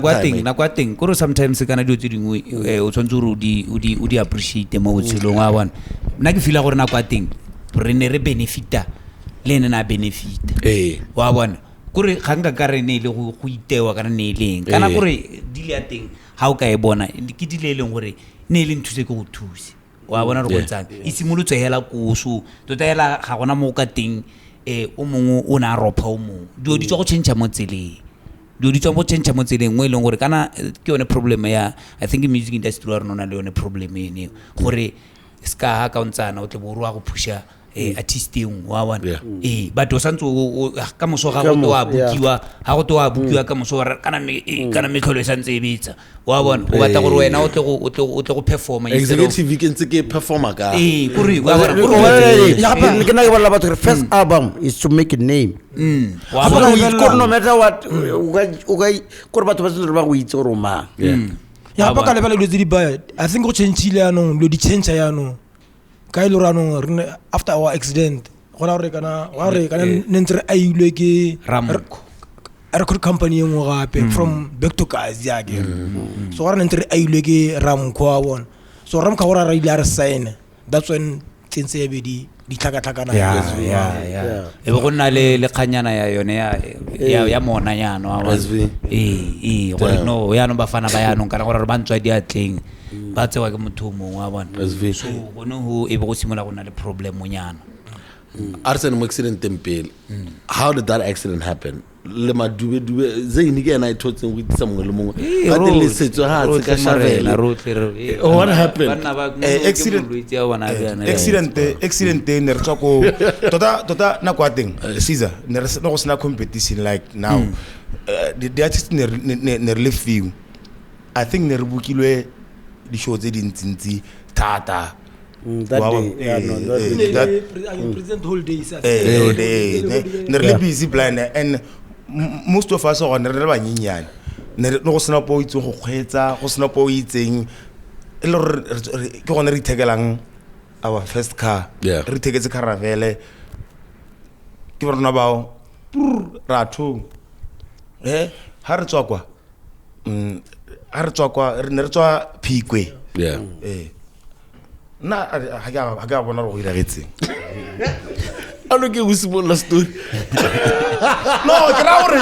kwating kore sometimes kana dio tsedingwe o tshwantse di appreciate mo botshelong wa bona nna ke feel gore na kwating re ne re benefita le ne na benefit wa bona kore ga nka ka re ne le go itewa kana ne leng kana gore dile ya teng ha o ka e bona ke dile leng gore ne le nthuse ke go thuse wa bona re go tsana isimolotse hela kusu tota hela ga gona mo ka teng o mongwe o na ropa o mongwe dio di tswa go change mo tseleng mo eleng gore kana ke yone problem ya I think music industry wa rona le yone problem ene gore ska ha ka ntsana o tle bo ruwa go pusha artisting wa wana but o santse ka moso ga go wa bukiwa ka moso kana me tlholo santse e bitsa wa bona o batla gore wena o tle go performa executive ke ntse ke performa ka kuri wa ke na ke bolla batho first album is to make a name wa bona no matter what o ga gore batho ba se ba go itse gore ma ya ba ka le ba le di ba I think go change ile ano lo di change ya no ka ile rano after our accident gona re kana nentre ailwe ke record company engwe gape from back to cars ya ke so gona nentre ailwe ke Ramco wa bona so Ramco gora ra ile a re sign that's when tsense ya be di tlhakatlhakana e be go nna le kganyana ya yone ya mona yana wa gore no ya no ba fana ba ya no kana gore ba ntswa di atleng ba tsewa ke motho mongwe wa bona so go no ho e be go simola go na le problem monyana Arsen mo accident tempele how did that accident happen le madube zaini ke na ithotse go itsa mongwe le mongwe ba te le setso ha tse ka shavela what happened accident ne re tsako tota na kwa teng Caesar ne re no go sena competition like now the artist ne le few I think ne re bukilwe di show tse dintsi tata present whole days ne busy plan and most of us are ne re ba nyenyane ne go sena po itse go kgwetsa go sena po itseng e le ke gone re thekelang our first car re theketse caravelle ke bona bao ratho ha re tswa kwa re ne re tswa Phikwe nna ga ga bona go iragetseng alo ke go simolla story no ke ra gore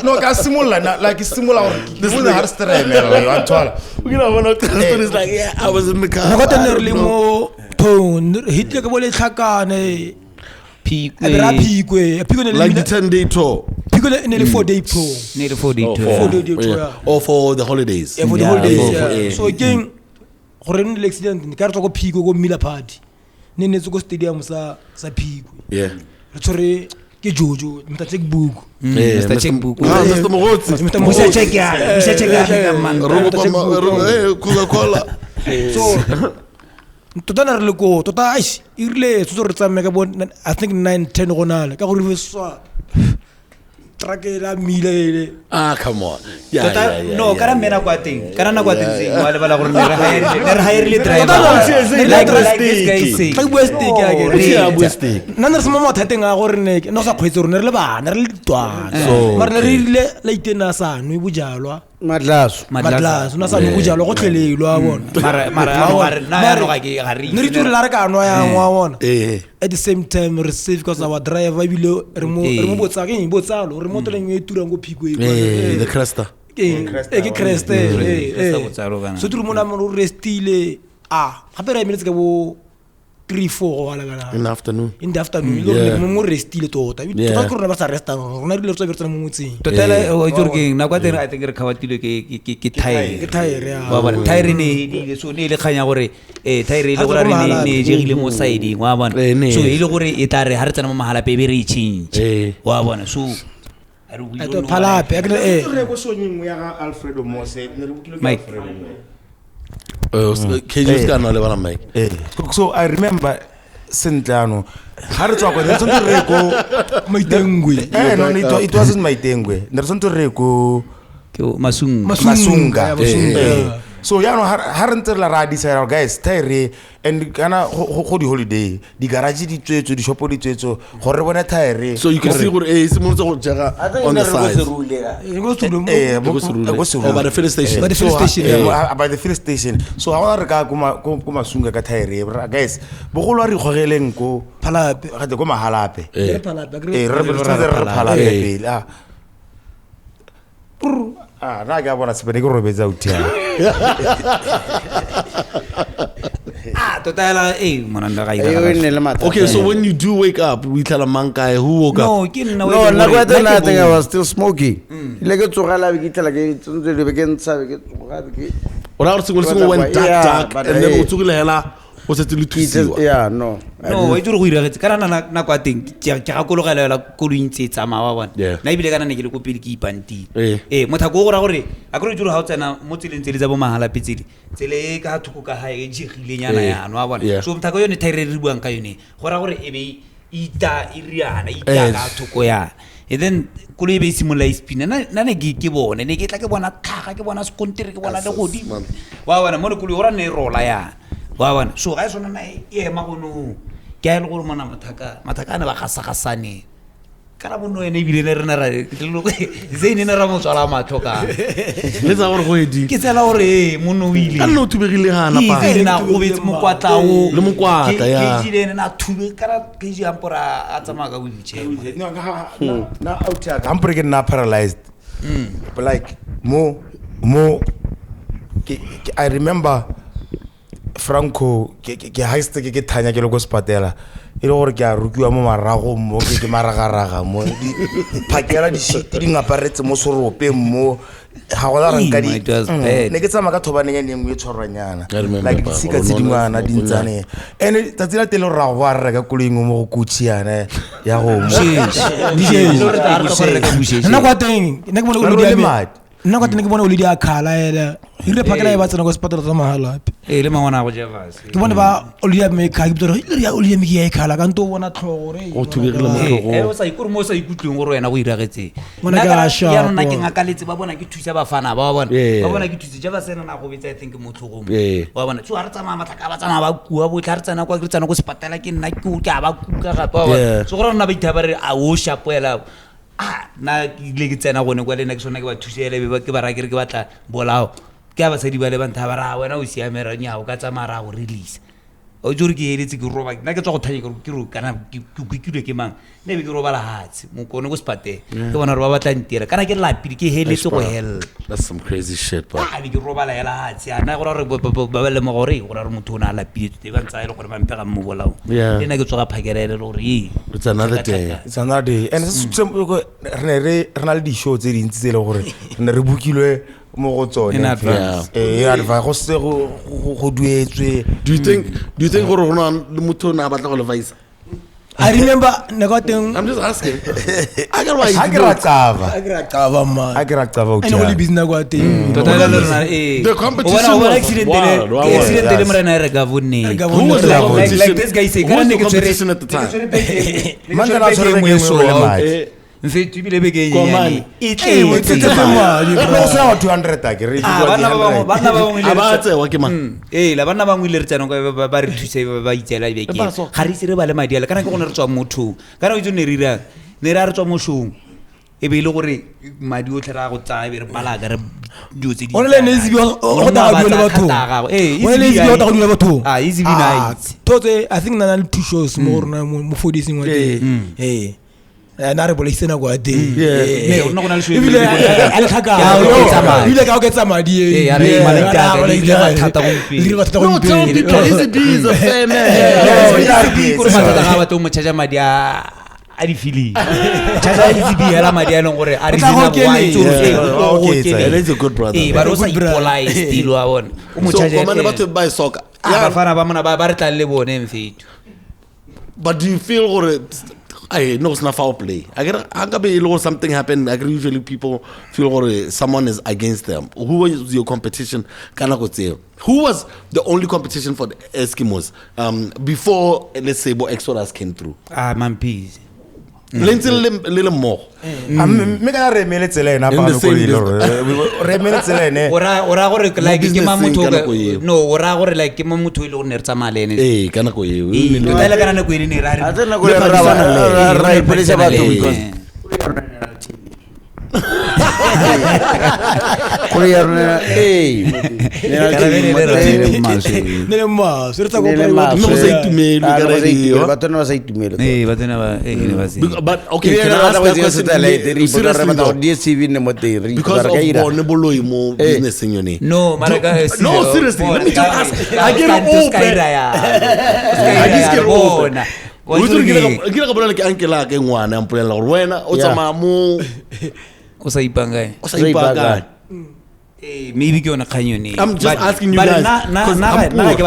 no ka simolla like simolla gore this is the hard story man you antwala we gonna bona story is like yeah I was in the car go tenne re le mo phone hitle ke bole tlhakane Phikwe like the 10-day tour Phikwe ne le 4-day tour ne le 4-day tour or for the holidays for the holidays so again gore ne le accident ka re tswa go Phikwe go Mila party ne ne tswa go stadium sa Phikwe yeah re tsore ke Jojo Mr. Checkbook Mr. Checkbook Mr. Mogotsi Mr. Check man Coca-Cola so tota na re le ko tota aish irile tso re tsamaya ka bona I think 9-10 gonale ka gore swa trakela mile come on yeah no kana mena kwa teng kana na kwa teng wa le bala gore ne re hire driver like this guy say ka bua stick ya ke bua stick nna re se mo mothateng a gore ne no sa khwetse re le bana re le ditwana mara ne re ile la itena sa no bujalwa madlaso na sa no bujalwa go tlhelelwa bona mara na no ga ke ga ri ne re tula re ka no ya ngwa bona at the same time receive because our driver ibile re mo botsa ke botsalo re mo toleng e turang go Phikwe the cresta ke cresta so turu mona mo restile gape re minutes ka bo 3-4 wala kana in the afternoon lo mo restile tota tota re ba sa resta rona re le tso bertsana mo motseng totela o jorking na kwa teng I think re khawatile ke tire ya wa bona tire ne so ne le khanya gore tire ile gore ne jegile mo side wa bona so ile gore e tare ha re tsena mo mahala pe be re change wa bona so phalape re go sonyeng ya Alfredo Mose ne re bukile ke Alfredo KJ's ka no le bana Mike so I remember sentlano ha re tswa go ne tsonto re go Maitengwe no it wasn't Maitengwe ne re tsonto re go Masunga so ya no ha re ntse la ra decide guys tire and kana go di holiday di garage di tswetso di shop di tswetso gore bona tire so you can see gore se mo go jaga on the side by the filling station by the filling station so ha re ka go Masunga ka tire guys bogolo re gogeleng ko phalape ga go mahalape re phalape pele na ga bona se bene go robetsa utia totala monanda ga ira okay so when you do wake up we tell a mankai who woke up no na kwa tena I think I was still smoking ile ke tsogala be ke tla ke tsontse le be ke ntsa be ke tsoga ke ora re singo went dark and then o tsogile hela o se tlo thusiwa yeah no wa itse go iragetse kana na kwa teng ke ga kologela ko luintse tsama wa bona na ibile kana ne ke le ko pele ke ipanti motha go gora gore a go itse ha o tsena mo tseleng tsele tsa bo mahala petsele tsele ka thuko ka hae e jegile nyana ya no wa bona so motha go yone thaire re buang ka yone gora gore e be ita iriana ita ka thuko ya and then kolo e be simula ispina na ne ke bone ne ke tla ke bona tlhaga ke bona sekontere ke bona le godi wa bona mo ne kolo ora ne rola ya wa bona so ga sona na e magono ke a ile gore mona mathaka ne ba gasagasane kana bono ene bile le rena ra zeine ne ra mo tswala mathoka le tsa gore go edi ke tsela gore mono o ile a no thubegile gana pa ke na go betse mokwatlao le mokwata ya ke ile na thube kana ke ji ampora a tsamaka go ditše na outia ampora ke na paralyzed like mo I remember Franco ke haiste ke thanya ke le go spatela ile gore ke a rukiwa mo marago mo ke maragaraga mo di phakela di shit di ngaparetse mo sorope mo ha go la ranka di ne ke tsama ka thobane ya nengwe e tshwaranyana like di sika tse dingwana di ntsane ene tatsela tele ra go ba reka koleng mo go kutsiana ya go mo nna kwa teng nna ke bona o le bona o le di akhala ela ire phakela e ba tsena go spatela tsa mahala le mangwana go jevas ke bona ba olia me ka ke ile ya olia me ke ya ikhala ka nto bona tlhogore o thubegile mo tlhogo o sa ikore mo sa ikutlweng gore wena go iragetse bona ka sha ya nna ke ngakaletse ba bona ke thusa ba fana ba bona ba bona ke thusa jeva sena na go betsa I think mo tlhogong wa bona tso ha re tsama matlaka ba tsana ba kuwa bo tla re tsana kwa ke tsana go spatela ke nna ke ba kuka ga ba bona so gore nna ba itha ba re a o shapoela na ile ke tsena gone kwa le nna ke sona ke ba thusele be ke ba ra ke re ke batla bolao ke ba se di ba le bantha ba ra wena o siamera nya o ka tsamara go release o jore ke heletse ke roba nna ke tswa go thanya ke ro kana ke kwikilwe ke mang ne be ke roba la hatsi mo kone go spate ke bona re ba batla ntira kana ke lapile ke heletse go hell. That's some crazy shit, bro. Be ke roba la hatsi ana go re ba le mo gore go re motho o na lapile te ba ntsa ile gore ba mpega mo bolao nna ke tswa ga phakelele gore it's another day. It's another day. And re na le di show tse dintsi tse le gore ne re bookilwe mo go tsone in advance. Advance go se go duetswe. Do you think gore rona le motho na batla go le vaisa? I remember Negoteng. I'm just asking. I got man. I know business Negoteng. The competition was wild. Who was the competition? Like this guy say, who was the competition at the time? Mfethu bile beke Komani. Abatse wa ke man. La bana ba ngwile re tsana ba re thuse ba itsela beke. Ga re sire ba le madi ala kana ke gone re tswa motho. Kana o tsone rira. Ne ra re tswa moshong. E be ile gore madi o tlhera go tsaya be re balaga re dutse di. Onle ne zibi o ta go le batho. Onle zibi o ta go le batho. Easy be nice. Tote I think na le two shows mo rona mo fodising wa teng. Na re boleisena go ate o nna go na le shoe ile ka o ketsa madi ya re maleka ile ba thata go mpile is a fair man. Go matata ga batho mo charge madi a di fili charge easy be hela madi a leng gore a re dina go okay it's a good brother ba ro sa polite still wa bona o mo charge so komane batho ba isoka ya fana ba mona ba re tla le bone mfethu. But do you feel gore I know it's not foul play. I get something happened. Usually people feel someone is against them. Who was your competition? Who was the only competition for the Eskimos before, let's say, Exodus came through? Man, peace. Little more. Me gonna remele tsela na pa no go ile remele tsela ne ora gore like ke mamotho no ora gore like ke mamotho ile go ne re tsamale ne kana go eo no tela kana ne go ile ne ra re atena go ra ipolesa batho because Koyarna nele mas serta go no sei tumelo gara batona sai tumelo batona ba but okay can I ask that question DSV ne moteri because of bone boloi mo business yone no maraka no seriously let me just ask I get open Kira ka bolela ke ankela ke ngwana ampolela gore wena o tsama mo o sa ipanga maybe ke ona khanyone I'm just asking you guys na ke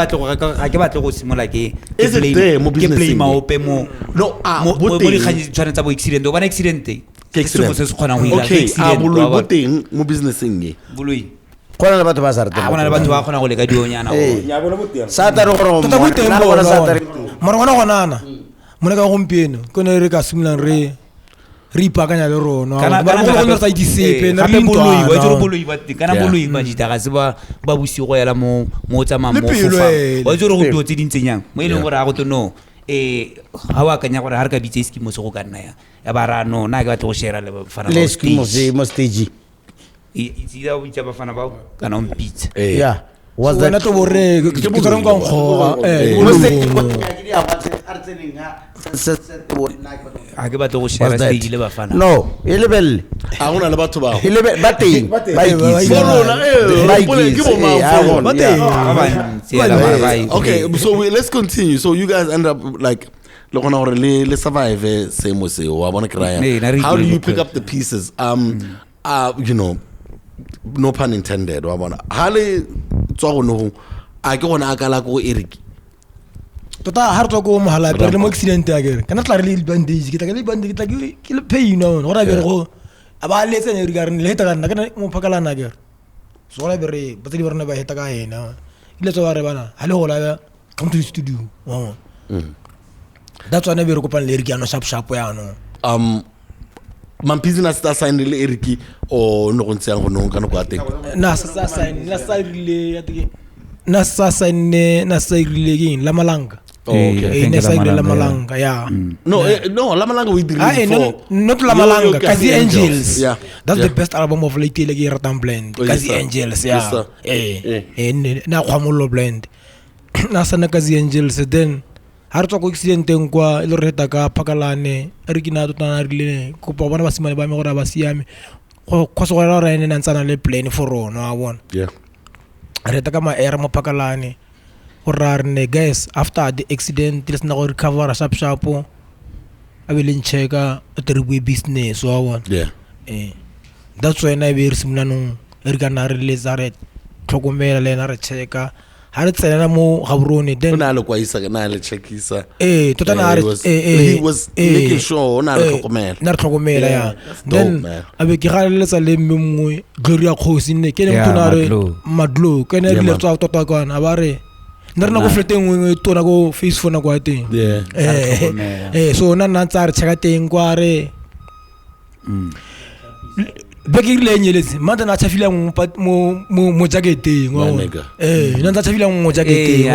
batla go simola ke play maope mo no mo di khanye tshwanetsa bo accident o bana accident ke se se khona go ila accident boloi bo teng mo businessing e boloi kona le batho ba sa rete bona le batho ba khona go le ka dionyana ya bona boteng sa ta re go tota boteng bona sa ta re mara gona gonana mona ka gompieno kone re ka simulang re ipakanya le rona ba go sa itsepe na boloi wa joro boloi ba kana boloi ba dita ga se ba busi go yela mo tsamang mo fofa wa joro go dotse dintsenyang mo ile gore a go tono ha wa kanya gore ha re ka bitse Eskimos go ka nna ya ba ra no na ga batla go share le bafana ba Eskimos mo stage it's ida o bitsa bafana ba kana on beat yeah was that to borre ke tsara nka nkgoga a ke batla go share stage le bafana no ile belle a gona le batho ba ile ba teng ba okay so let's continue so you guys end up like le gona gore le survive same se wa bona kraya how do you pick up the pieces you know no pun intended wa bona hale tswa go no a ke gona akala go Eric tota har to go mohala pero mo accident agere kana tla re le bandage ke tla le bandage ke le pay no gora be go aba le tsene re garne le heta kana mo phakala na agere so la be re batli borna ba heta ka ena ile tswa re bana hale go la come to the studio wow that's why never go pan le Eric ya no sharp ya no Mampizina sta sign le Eric o no go ntse go no kana go ate na sa sign la sa rile ya tike na sa sign na sa rile ke la malanga okay na sa rile la malanga ya no la malanga we did before not la malanga Kasi Angels yeah that's the best album of late le Ratam blend Kasi Angels yeah na khwamolo blend na sana ka Angels then ha re tswa go accidenteng kwa ile re heta ka Phakalane re kina totana rile go pa bona basimane ba me gore ba siame go se go ra ene ntsana le plan for rona wa bona re heta ka maera mo Phakalane go ra re guys after the accident let's na go recover sharp a be le ncheka a business wa bona that's why na be re simlanong re kana re le zare tlhokomela le na re checka ha re tsena mo gaborone then na le kwa isa na le checkisa totana he was making sure na le tlhokomela ya then a be ke galetsa le mmengwe Gloria Khosi ne ke le motona re madlo ke ne le tswa tota kana ba re nna re na go fleteng tona go face phone kwa teng so na tsa re checka teng kwa re beke ile nyeletse manda na tshafila mo jacketeng wa na tshafila mo jacketeng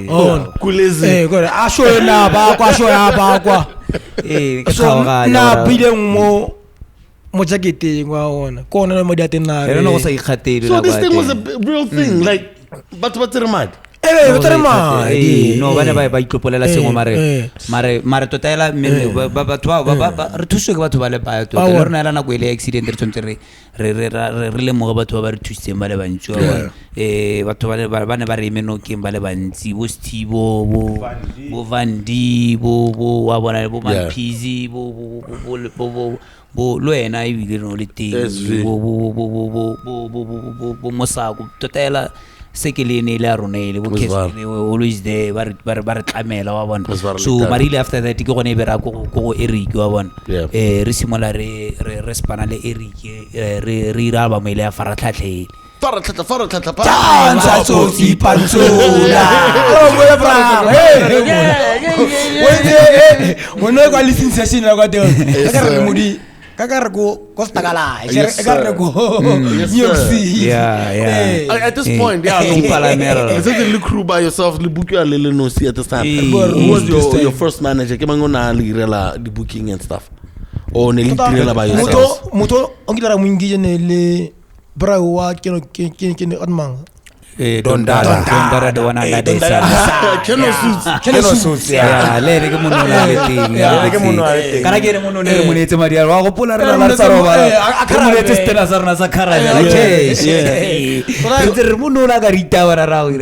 wa kulezi gore a sho na ba kwa so na bile mo jacketeng wa ona kona mo dia tena re no go sa ikgatele so this thing was a real thing like but re mad no bana ba itlopolela sengwe mare totela batho ba re thuswe ke batho ba le ba to le rena na go ile accident re tsontse re le mo batho ba re thusitseng ba le bantsi batho ba ne ba re imeno ke ba le bantsi bo Stibo bo Vandi bo wa bona bo Maphizi bo lwena ibile no le teng bo Mosako totela sekelene ile a rona ile bo Kesile always there ba re tlamela wa bona so marile after that ke gone be ra go Eric wa bona re simola re spana le Eric re ira ba mo ile a faratlhatlhele Danza sotsi panzola oh bra wena kwa listening session la kwa teng ka re modi kakare go stakala kakare go at this point it's the crew by yourself le book ya le no see at the time who was your first manager ke mangona le irela the booking and stuff o ne le direla by yourself moto ongila mo ngije ne le bra wa ke admang Dondara the one under the sun. Keno suits. Yeah, let it go on. Can I get him on the money to Maria? I'll pull her on the Sarova. I can't let us tell us on a Sakara. The Mununa Garita were around.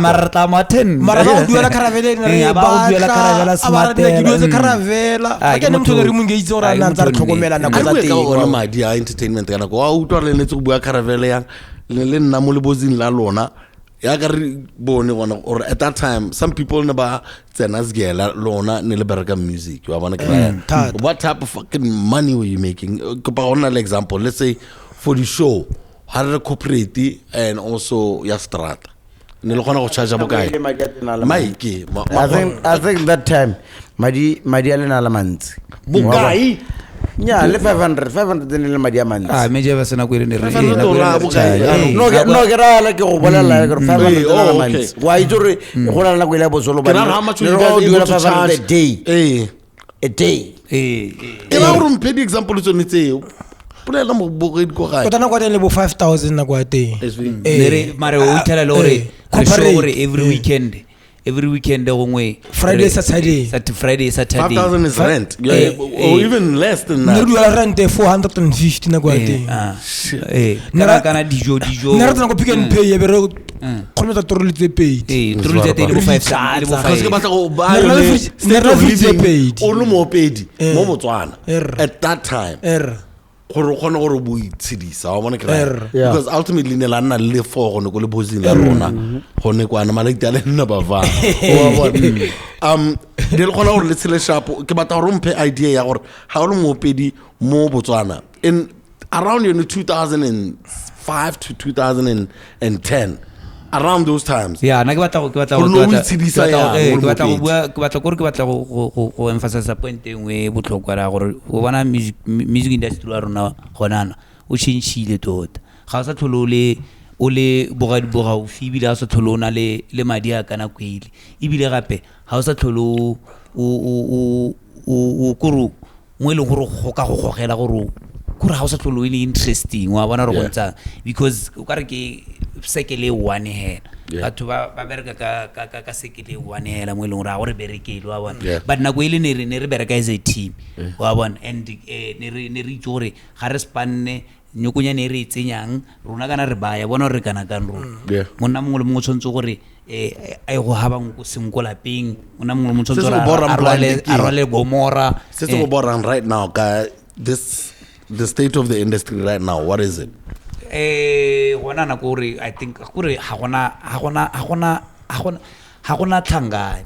Marata Martin. Marata, you are a caravella about the caravella smart. You was a caravella. I get him to the room gates or another Chocomela. I my dear entertainment and I go out or a little caravella. Le nna mo lebozing la lona ya ka re bone bona or at that time some people never tsenas gela lona ne le bereka music wa bona ke what type of fucking money were you making go pa ona example let's say for the show ha re corporate and also ya strata ne le gona go charge bokae Mike I think that time madi ale na la mantsi bokae nya le 500 le madiamant meje ba sena go ile no ke ra la ke go bolela ke 500 mants wa itore go la go ile bozolo ba a day ke la go mphe di example tsone tseo pulela mo bogedi go gae tona kwa teng le bo 5000 na kwa teng mare o itela le gore every weekend gongwe Friday Saturday 5,000 is rent or even less than that no rent 450 na kwa teng kana dijo nna re tsena go pick and pay ya bere khona tsa torole tse paid torole tse le bo 5 because ke batla go ba le o lo mo pedi mo Botswana at that time gore gone gore bo itshedisa wa bona ke because ultimately ne la nna le for gone go le bozing la rona gone kwana malekte a le nna ba va wa bona le gona gore le tshele sharp ke batla gore mphe idea ya gore ha o le mo pedi mo Botswana in around 2005 to 2010 around those times na ke batla go emphasize point engwe botlhokwa ra gore o bona music industry wa rona gonana o changeile tota ga o sa tlholole o le boga o fibile a sa tlholona le madi a kana kwele ibile gape ga o sa tlholo o kuru mo ile gore go ka go gogela gore kura ha o sa tlholo ile interesting wa bona re go ntsa because o ka re ke sekele one hand batho ba bereka ka sekele one hela mo eleng ra gore berekele wa bona but nako ile ne re bereka as a team wa bona and ne re gore ga re spanne nyokonya ne re tsenyang rona kana re baya bona re kana kan rona monna mongwe le mongwe tshwantse gore a go haba go senko lapeng monna mongwe le mongwe tshwantse a rwale gomora se go borang right now ka the state of the industry right now, what is it? Gona na gore I think gore ha gona thangane.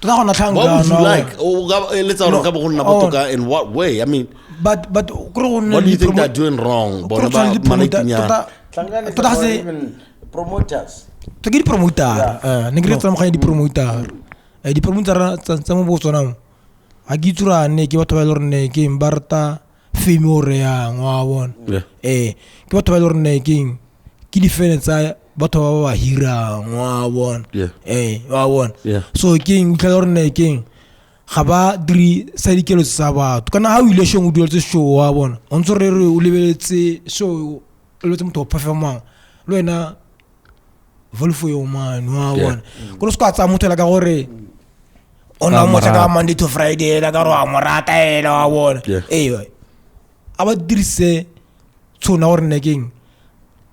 What would you like? Let's go in what way? I mean, but what do you think they're doing wrong? Promoters. To get promoter, negreto mo di promoter. Di promoter tsa mo Botswana. A gitura ne ke batho ba lorne ke mbarta femore ya ngwa ke batho ba lorne ke difference batho ba ba hira ngwa wa so ke ke lorne ke ga ba diri sa dikelo tsa batho kana ha o ile shong o duletse show wa bona o ntse re o lebeletse show o letse motho performang lo ena volfo yo man wa bona go ska tsa motho la ka gore ona mo tsaka Monday to Friday la ka ro amorata ela wa bona aba dirise tsona gore neking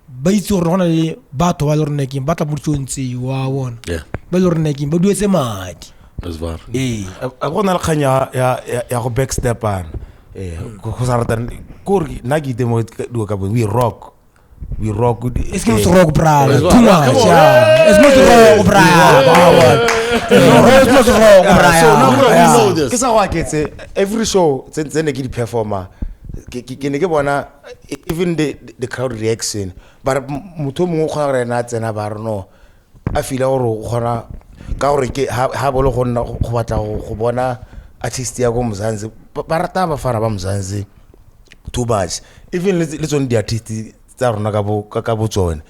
ba itse gore gona le batho ba lore neking ba tla motsontsi wa bona ba lore neking ba duetse madi that's var a gona le khanya ya go backstep an go sarata kuri na ke demo do ka we rock Eskimos rock bra too much Eskimos rock bra Eskimos rock bra so now ke sa wa ke every show tsene ke di performer ke ne ke bona even the crowd reaction but motho mongwe go re na tsena ba reno a feel gore gona ka gore ke ha bolo go nna go batla go bona artist ya go Muzanzi ba rata ba fara ba Muzanzi too much even le tsone di artist tsa rona ka botsone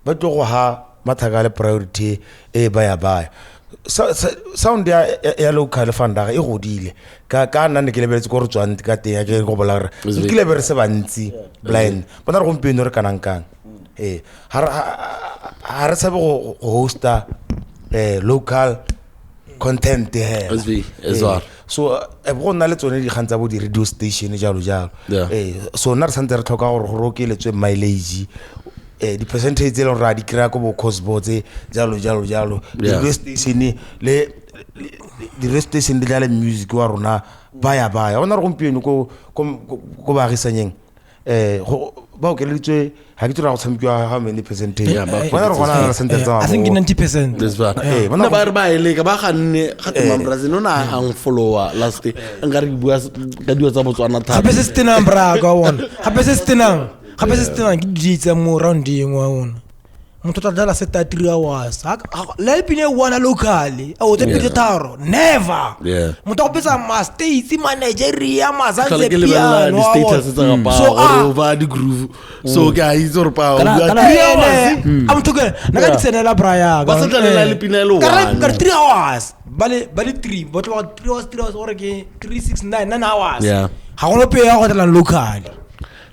ba tlo go ha mathaka le priority baya sound ya local fanda e godile ka nna ne ke lebeletse go re tswang ka teng ke go bola re ke lebere se bantsi blind bona re go mpeno re kanang ha re sabe go hosta local content so e go nna le tsone di gantsa bo di radio station jalo so nna re santse re tlhoka gore go rokeletswe mileage di percentage tse le ra di kry ko bo cosbotse jalo di radio station le di radio station di le music wa rona baya ona re gompieno ko ba gisanyeng ba o ke le tswe ha ke tsira go tshamekwa how many percentage bona re gona re sentse tsa I think 90%. that's right bona ba re ba ile ka ba ganne ga tuma Brazil nona ang follower last nga re bua ka dio tsa Botswana thata gape se stenang bra ka wona gape se stenang ke ditsa mo rounding wa wona motho tla dala 3 hours la ipine one locally o te pitaro never motho go pesa ma states ma Nigeria ma Zanzibar no status tsa ga ba over the groove so guys or pa I'm talking na ka tsenela braya ba sa tla la ipine lo ka 3 hours bale 3 but 3 hours or ke 369 9 hours ha go no pe ya go tla locally.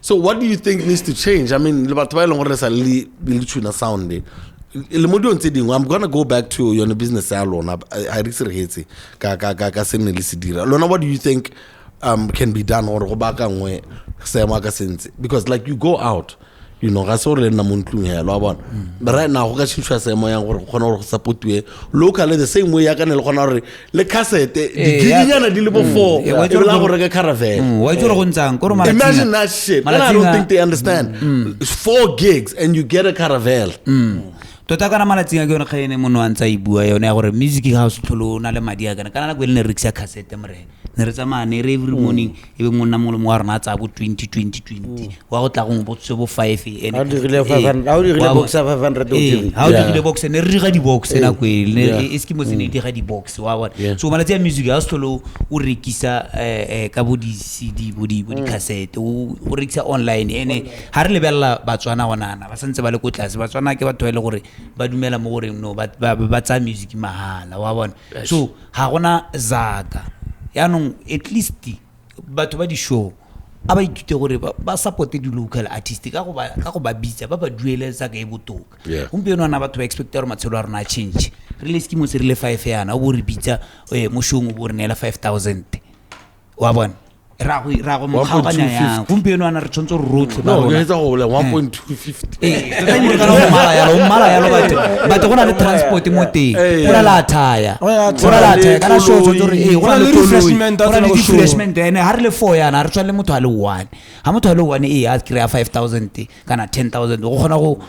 So what do you think needs to change? I mean, le batho ba ile gore sa le tuna sound le mo dintse dingwe I'm going to go back to your business ya lona I research ka sene le se dira lona what do you think can be done or go baka ngwe sema ka sense because like you go out you know ga so re nna mo ntlung ya lo bona but right now go ka tshitswa semo yang gore gona go supportwe local the same way ya kana le gona gore le cassette di ginyana di le bo 4 e la go reka caravan wa itse go ntsang gore imagine that shit and I don't think they understand 4 gigs and you get a caravan tota kana malatsinga ke yone kgene mono a ntsa ibua yone ya gore music house tlholo na le madi a kana la go le rexia cassette mre ne re tsamane every morning ebe monna mo le mo rena tsa bo 2020 wa go tla go botse bo 5 how do you box 500 how do you box ne re ga di box na kwele Eskimos ne di ga di box wa bona so malatsi ya music house tlholo o rekisa ka bo di CD bo di cassette o rekisa online ene ha re lebella Batswana gonana ba santse ba le ko tlase Batswana ke batho ile gore ba dumela mo gore no ba tsa music mahala wa bona so ha gona zaka ya no at least batho ba di show a ba ithute gore ba supporte di-local artist ka go ba bitsa ba dueletsa ka e botoka gompieno ana batho ba expecta gore matshelo a rona a change re le Eskimos re le 5 yana o bo re bitsa mošong o bo re neela 5,000 wa bona ra go mo kgaoganya yang gompieno ana re tshwanetse re rotlhe ba rona etsa go bola 1.250 mala yalo batho go na le transport mo teng go na la taya kana show gore go na le refreshment ene ha re le 4 yana re tshwale motho a le 1 ha motho a le 1 a kry 5,000 kana 10,000 go gona go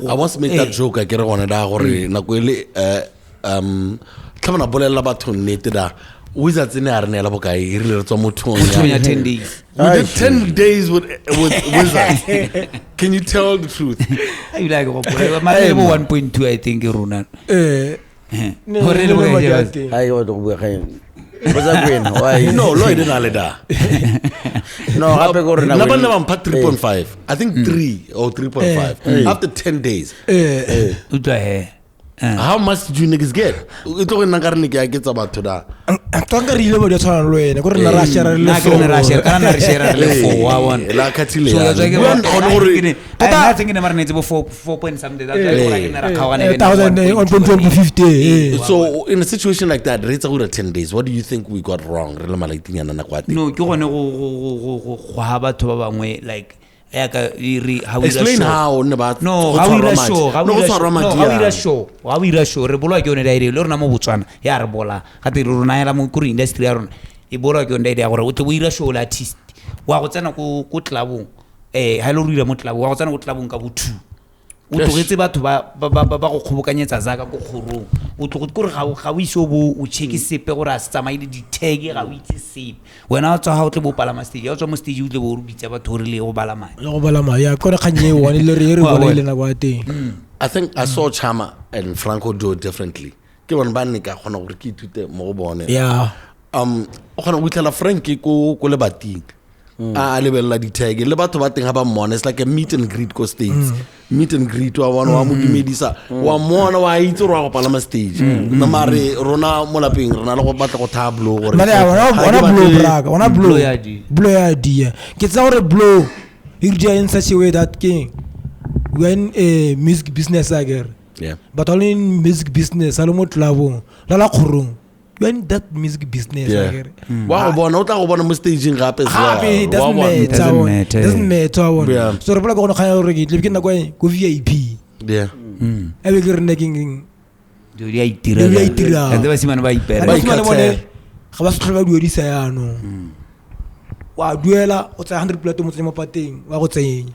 I want to make that joke I get gone da gore nako ile tlhabana bolela batho nnete da Wizards in Arnella Bokai, really, it's almost 10 days. We did 10 days with Wizards. Can you tell the truth? I like my level 1.2, I think, Runan. No, Lloyd and Aleda. No, I'm 3.5. I think 3 or 3.5 after 10 days. How much did you niggas get? Ito ko nangarni kaya gets about to da. Tanga rile mo dia tshwana lo ena. Gore na rashera le fo. Na rashera le fo wa one. La katile. So ya ke one gore I think ne marnetse bo 4 point something that like na ra khawana 1.250. So in a situation like that, it's about 10 days. What do you think we got wrong? Re le malaiting yana na kwati. No, ke gone go ha batho ba bangwe like explain how no how we show re bolwa ke yone dai le rona mo Botswana ya re bola ga te rona ya mo kuri industry ya rona e bolwa ke yone dai ya gore o tle bo ira show la artist wa go tsena go clubong ha lo rira mo clubong wa go tsena go clubong ka bo 2 o tlogetse batho ba go kgobokanyetsa zaka go kgorong o tlogo gore ga o iso bo o check sepe gore a se tsamaile di tag ga o itse sepe wena o tswa ha o tle bo palama stage o tswa mo stage o tle bo rubitsa batho re le go balama ya kore kganye one le re bola ile na kwa teng. I think I saw Chama and Franco do it differently ke bona ba nne ka gona gore ke ithute mo go bone yeah o gona go tla Frankie ko le bating a lebella di tag le batho ba teng ha ba mmona it's like a meet and greet ko stage meet and greet wa bona wa mo dumedisa wa mona wa itse ro go palama stage na mare rona mo lapeng rona le go batla go tablo gore ona blow ya di ke tsa gore blow it in such a way that king when a music business again but only in music business alo mo tlabo la khorong you in that music business again wa go bona o tla go bona mo stage gape doesn't matter so re bola go kgaya gore ke na go VIP ebe ke re nne king do ya itira ende ba simana ba ipera ba simana bone ga ba se tlhola duedisa yana wa duela o tsa 100 plate mo tsenya mapateng wa go tsenya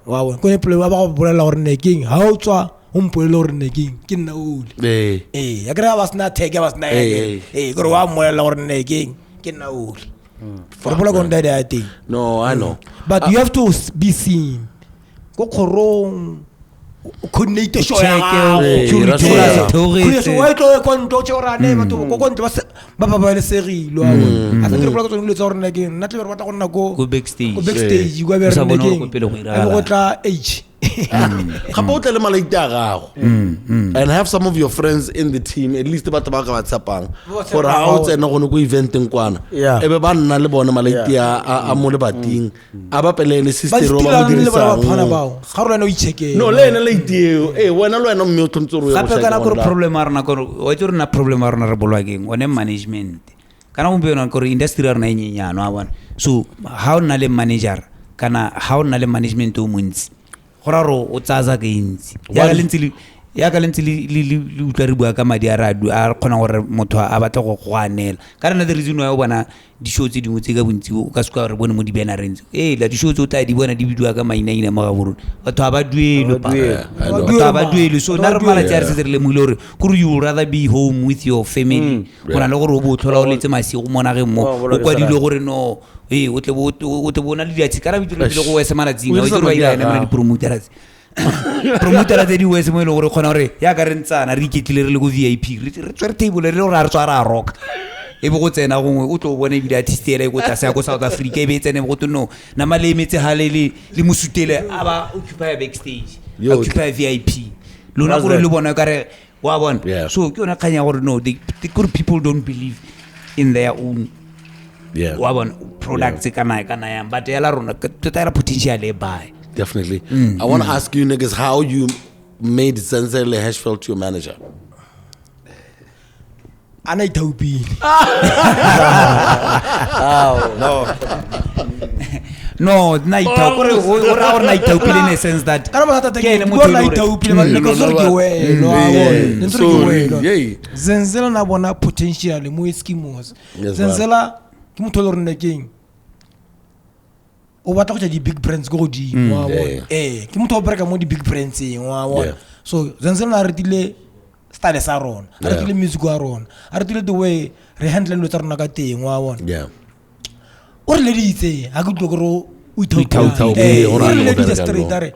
wa bona ko ne plate ba go bolela gore nne king ha o tswa umpolelo gore nne ke nna ule ya kra ba sna tag ba sna gore wa molela gore nne ke nna ule for bola go ndai I think no I know but you have to be seen go khorong connect show ya so wa tlo ko ndo tshora ne batho go ntse ba le serilo a think re bola go tsone le tsore ke nna tle ba batla go nna go backstage go be re nne ke go tla age gape le malaita gago and have some of your friends in the team at least batho ba ka ba tsapang for how tsena gone go eventeng kwana ebe ba nna le bona malaita a mo le bating a ba pelele sister ro ba mo dirisa ga rona o icheke no le ene le iteo wena le wena mme o tlontse ro ya go shaka go problem a rona go o itse rena problem a rona re bolwa keng one management kana mo beona go industry ya rona e nyenyano a bona so how na le manager kana how na le management o montsi goraro o tsaza ke intsi ya ka lentsi le utla re bua ka madi a radu a khona gore motho a batla go gwanela ka rena the reason why o bona di show tse dingwe tse ka bontsi o ka seka re bone mo di bena rentse la di show tse o tla di bona di bidua ka maina mo ga borona batho ba duelo so na re mala tsa re se re le mo ile gore kuru you rather be home with your family bona le gore o bo tlhola o letse masi go mona ge mo o kwa dilo gore no o tle bona le diatsi kana bitlo le go wese malatsing o itse ba ile ene mo di promoters promotera tse di wese mo ile gore khona gore ya ka re ntsana re iketlile re le go VIP re tsere table re re tswa ra rock e bo go tsena gongwe o tlo bona ebile artist ele go tsa sa go South Africa e be tsene go tno na malemetse halele le musutele aba occupy backstage occupy VIP lona gore le bona ka re wa bona so ke yona kanya gore no the good people don't believe in their own wa bona products kana yang but ya la rona tota era potential e buy definitely. I want to ask you niggas how you made Zenzele Hashfeld your manager. Ana itaupile. No, night or night in a sense that Kana ba tata ke mo night itaupile because Zenzela na bona potential mo Eskimos. Zenzela ke motho le rona keng. O batla go ja di big brands go di wa bona. Ke motho o bereka mo di big brands wa bona. So Zenzela na retile style sa rona. Retile music wa rona. Retile the way re handle lo tsa rona ka teng wa bona. Yeah. Or le ditse ha go tlogoro o ithaupa le ditse straight are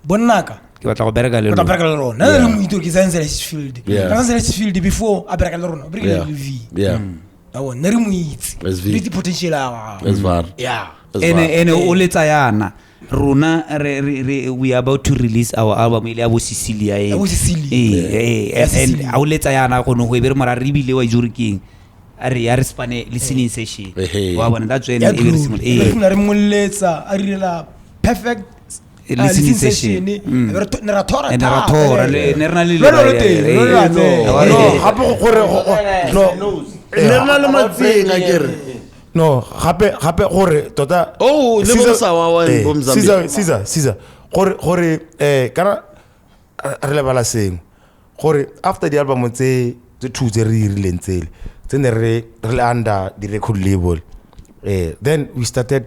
bonaka ke batla go bereka le rona na le mo itse ke Zenzele field field before a bereka le rona o bereka le V awo ne re mo itse le di potential ene o letsa yana rona we are about to release our album ile ya bo Sicilia and a o letsa yana go no go be re mara re bile wa juriking are spane listening session wa bona that's when every single re molletsa a rirela perfect listening session ne ra tora ne rena le gape gore ne le matsenga kere no gape gore tota le mo sa wa Caesar gore kana re le bala seng gore after the album tse two tse re rileng tsele then re under the record label then we started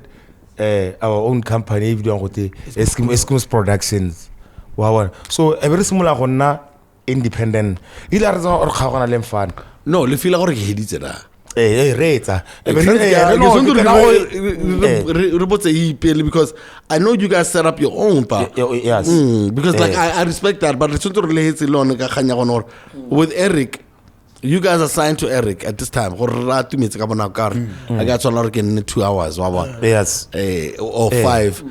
our own company video go te Eskimos Productions wow so every simola gonna independent ila re tsona or khagona le mfana no le feel gore ke heditse da retsa because I know you guys set up your own yes because like I respect that but it's not related to with Eric. You guys are signed to Eric at this time. I got to work in 2 hours. Yes. Or 5.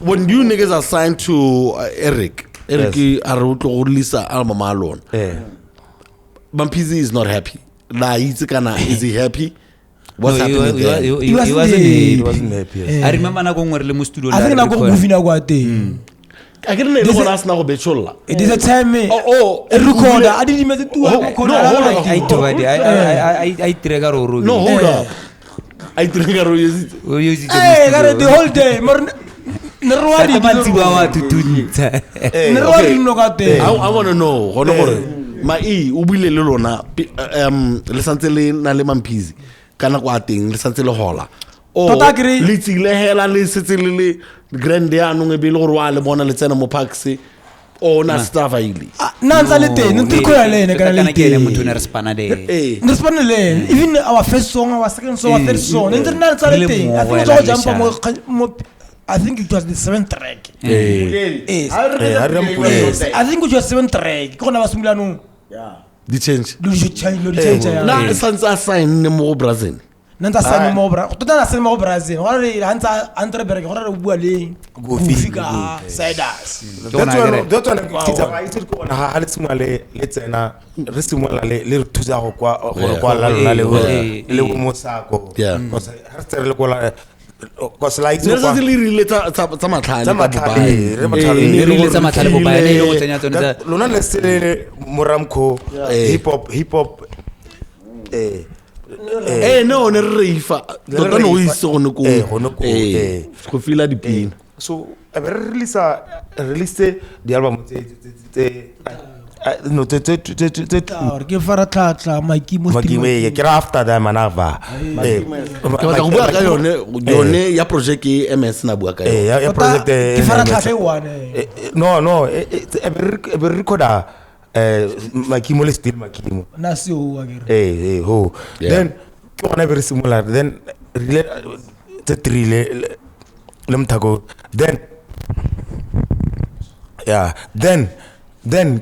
When you niggas are signed to Eric release an album alone. Bampizi is not happy. Is he happy? What's happening there? He wasn't happy. I remember na go ngore le mo studio la. I think na go movie na go ate. I can't let you ask now bechola. It is a time a recorder. I didn't even do I trigger or no hold up. I trigger or use it. Hey, the whole day. I want to know. My ubile le lona le santsele na le mampizi kana kwa teng le santsele hola. Le tsile hela le setsele le grande ya no ngebe le gore wa le bona le tsena mo parks ona stuff ile na ntsa le teng ntse go ya lene kana le teng motho ne re spana le even our first song our second song our third song ntse na ntsa le teng I think go jump mo I think it was the 7th track I think it was 7th track go na ba simula no di change na sansa sign mo Brazil nanta sana mo bra tota na sana mo Brazil wa re hantsa entrepreneur go re bua le go fika siders that's one kitsa ba itse go na ha le simale le tsena re simala le thusa go kwa la le mo sako because ha re tsere le go la because like no se le rile tsa matlhale tsa matlhale bo ba le go tsenya tsone lona le sele moramco hip hop no ne reifa tota no iso go noko go fila dipina so release the album no ke fara tlatla makimo ke after that manava ke batla go bua ka yone ya project e MS na bua ka ya project ke fara tlatla one no ever recorder makimo le still makimo na se o agere ho then ke gona very similar then the three le mthako then ke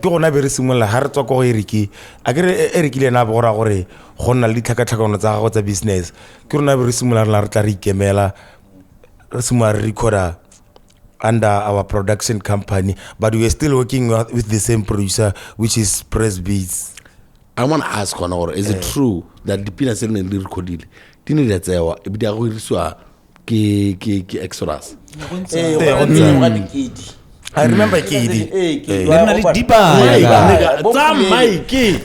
gona very similar ha re tswa go Eriki Eriki le na bogora gore go nna le tlhakatlhakano tsa go tsa business ke rona very similar la re tla re ikemela re similar recorder under our production company, but we are still working with the same producer, which is Press Beats. I want to ask Honor, is it true that the pina se ne di recordile di ne di tsewa e bi di go iriswa ke Exodus? I remember Kidi.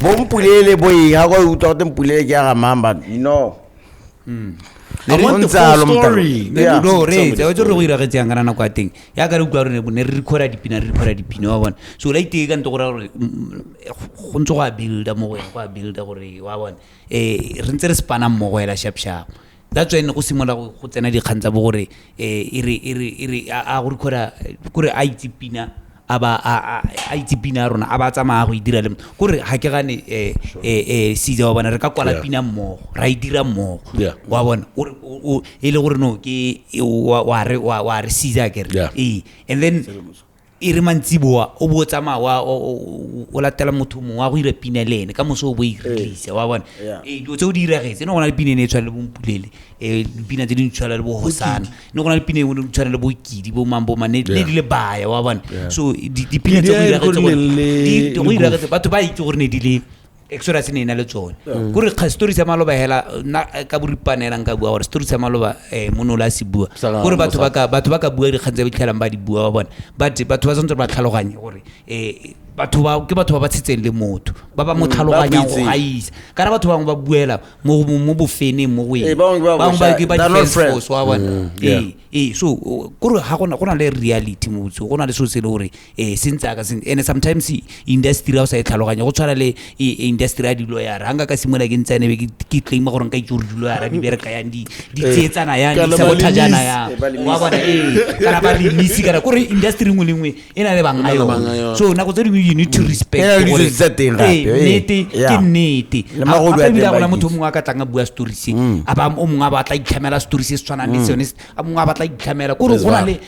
Bompulele boy ha go utlwa te mpulele ke ga mamba I want the full story. No, re tse o tlo go ira ge tsang kana kwa teng ya ka re utlwa re ne re recorda dipina wa bona so la itse ka ntse go ra gore go ntse go a builda mo gore wa bona re ntse re spana mo go ela sharp that's why go simola go tsena di khantsa bo gore ire a go recorda gore a itipina aba a itipina rona aba tsama go idira le gore ha ke gane siza wa bona re ka kwala pina mo ra idira mo wa bona o ile gore no ke wa re siza ke re and then ire mantsiboa o bo tsama wa o latela motho mo wa go ira pina lene ka moso o bo irisa wa bona do tse o di iragetse no gona le pina ne e tshwala le bompulele pina tse di tshwala le bo hosana no gona le pina e di tshwala le bo kidi bo mambo mane ne di le baya wa bona so di pina tse go iragetse batho ba itse gore ne di le Exodus ne na le tsone gore kha story tsa maloba hela na ka buripanela nka bua gore story tsa maloba monola se bua gore batho ba ka bua di kgantse ba tlhelang ba di bua wa bona but batho ba tsantse ba tlhaloganye gore batho ba tshitseng le motho ba mo tlhaloganya go gaisa kana batho bangwe ba buela mo bofene mo go bangwe ba ke ba defense force wa bona so gore ha gona le reality mo botse gona le so se le gore sentse ka sentse and sometimes industry ra o sa tlhaloganya go tshwana le industry ya di-lawyer hanga ka simola ke ntsane be ke claim gore nka itse di-lawyer di bereka yang di tsetsana yang di sabotajana yang wa bona kana ba limisi kana gore industry ngwe le ngwe ena le banga yo so na go tse you need to respect nete la motho mongwe ka tanga bua stories aba o mongwe ba tla itlhamela stories se tshwana le sone a mongwe ba tla itlhamela gore gona le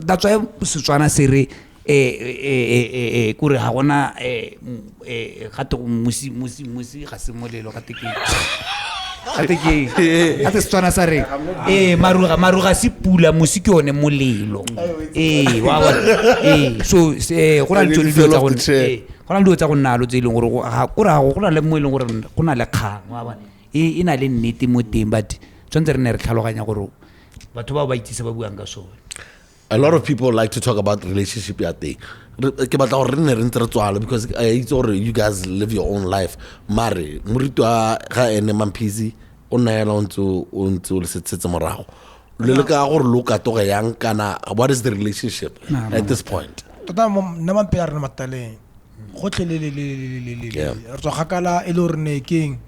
that's why se tshwana se re kore ha gona gato musi ga se molelo ga teke a te tswana sa re maruga se pula musi ke one molelo wa bona so gona le tsone dilo tsa go gona le dilo tsa go nna lo tse ileng gore gona le mo ileng gore gona le kgang wa bona ina le nnete mo teng but tsantse re ne re tlhaloganya gore batho ba itse ba buang ka sone. A lot of people like to talk about relationship at day. Because it's already you guys live your own life. Mari, murito ga ene mampizi ona yela onto le setse morago. Le ka go look at to yang kana what is the relationship at this point? Tota na mampela re matale. Go tlelele re tso gakala e le re ne king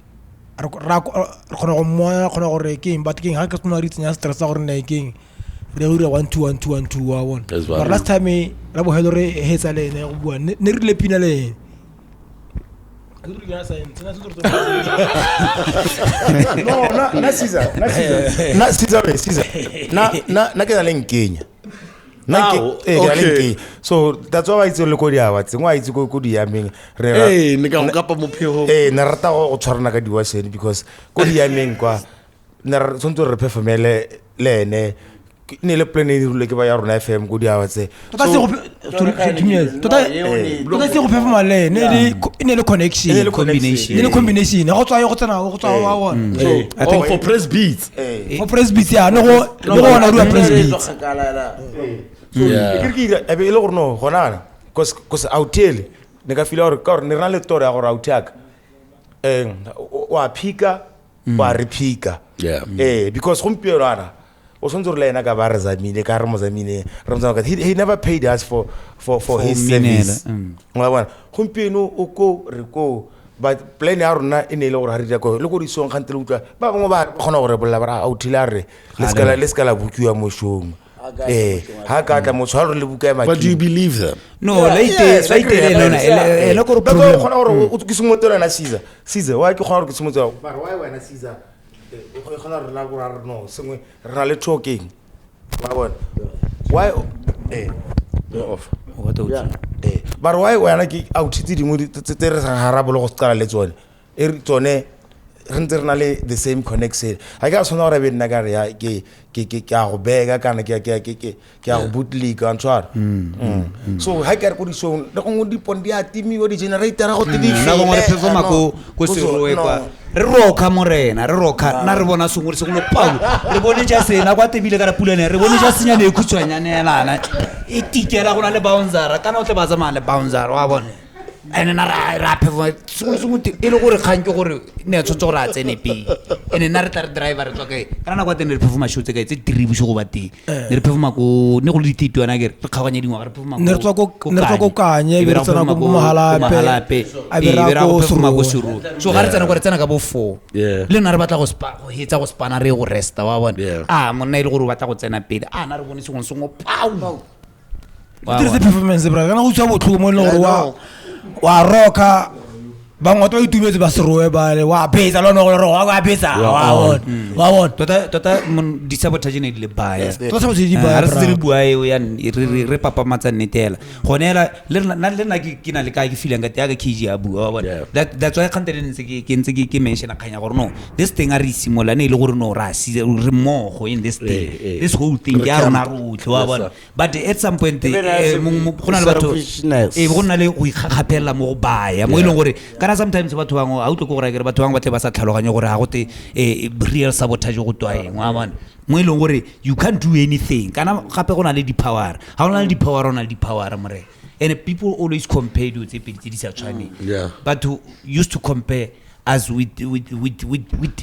ra khona go moya khona go re king but king ha ka tsona ri tsenya stress gore ne king re ura 1 2 1 2 1 2 wa one but last time ra bo hello re hetsa le ne go bua ne re le pina le no na Caesar na ke le Kenya so that's why it's le go dia wa tsengwa itse go dia meng re ne ka go mo phego ne rata go tshwarana ka diwa sene because go dia meng kwa ne re tsontse re performele le ne ne le plan e le ke ba ya rona FM go dia wa tse tota se go performa le ne le connection ne le combination go tswa wa one so I think for press beats ya no go na ru press beats ebe ile gore no gona cause outele ne ka fila gore ka gore ne rena le tore ya gore outaka wa phika wa rephika because gompieno ana o sontse re le ena ka ba re zamile ka re mo zamile re mo ka he never paid us for his service wa bona gompieno o ko re ko but plan ya rona e ne ile gore ha re go le go di song gantele utlwa ba bangwe ba gona gore bolla ba outile re le skala bukiwa mo shong ha ka tla mo tshwaro le buka ma. But do you believe them? No, later no go problem gona gore o kisumotela na Caesar wa ke gona gore kisumotela ba re why wena Caesar go gona re la go ra no sengwe re na le talking ba bona why off what out ba re why wena ke out tse dingwe tse re sa harabolo go tsala le tsone e re tsone re the same connection ha ka sona gore be nna ka re ya ke a go bega kana ke a go bootleg and so ha ka re go di show le go di pondi a timi o di generator go te di na go re performa go seroe kwa re roka morena re roka na re bona sengwe se go lo pau re bone ja sena kwa tebile ka ra pulane re bone ja senya le khutshwanyane yana e tikela gona le bouncer kana o tle ba zamana le bouncer wa bona ene na ra performa sengwe e le gore kgang ke gore ne tshotse gore a tsene pe ene na re tla re driver re tswa kae kana kwa tene re performa show tse kae tse diribuso go ba teng ne re performa ko ne go le dititwana ke re kgaganya dingwa re performa ne re tswa ko kanye be re tsena ko mahalape a be ra go performa go suru so ga re tsena go re tsena ka bo 4 le na re batla go spa go hetsa go spana re go resta wa bona monna ile gore o batla go tsena pele na re bone sengwe pau This is the performance bra kana go tswa botlhoko mo le gore wa roka bangwe to itumetse ba seroe ba le wa betsa lo no gore wa betsa wa bona tota di sabotage ne le baya tota sabotage di baya re se re bua e ya re papa matsa nnetela gonela le nna ke na le ka ke feeling ka tea ka kg a bua wa bona that's why khantele ntse ke ntse ke mention khanya gore no this thing a re simola ne ile gore no ra si re mogo in this thing this whole thing ya rona rotlhe wa bona but at some point gona le batho gona le go ikgapela mo go baya mo ile gore kana sometimes batho bangwe a utlo go gore batho bangwe ba tle ba sa tlhaloganye gore ga go te real sabotage go twaeng wa bona mo ile gore you can't do anything kana gape go na le di power ha ona le di power ona le di power more and people always compare with the people di sa tshwane but who used to compare as with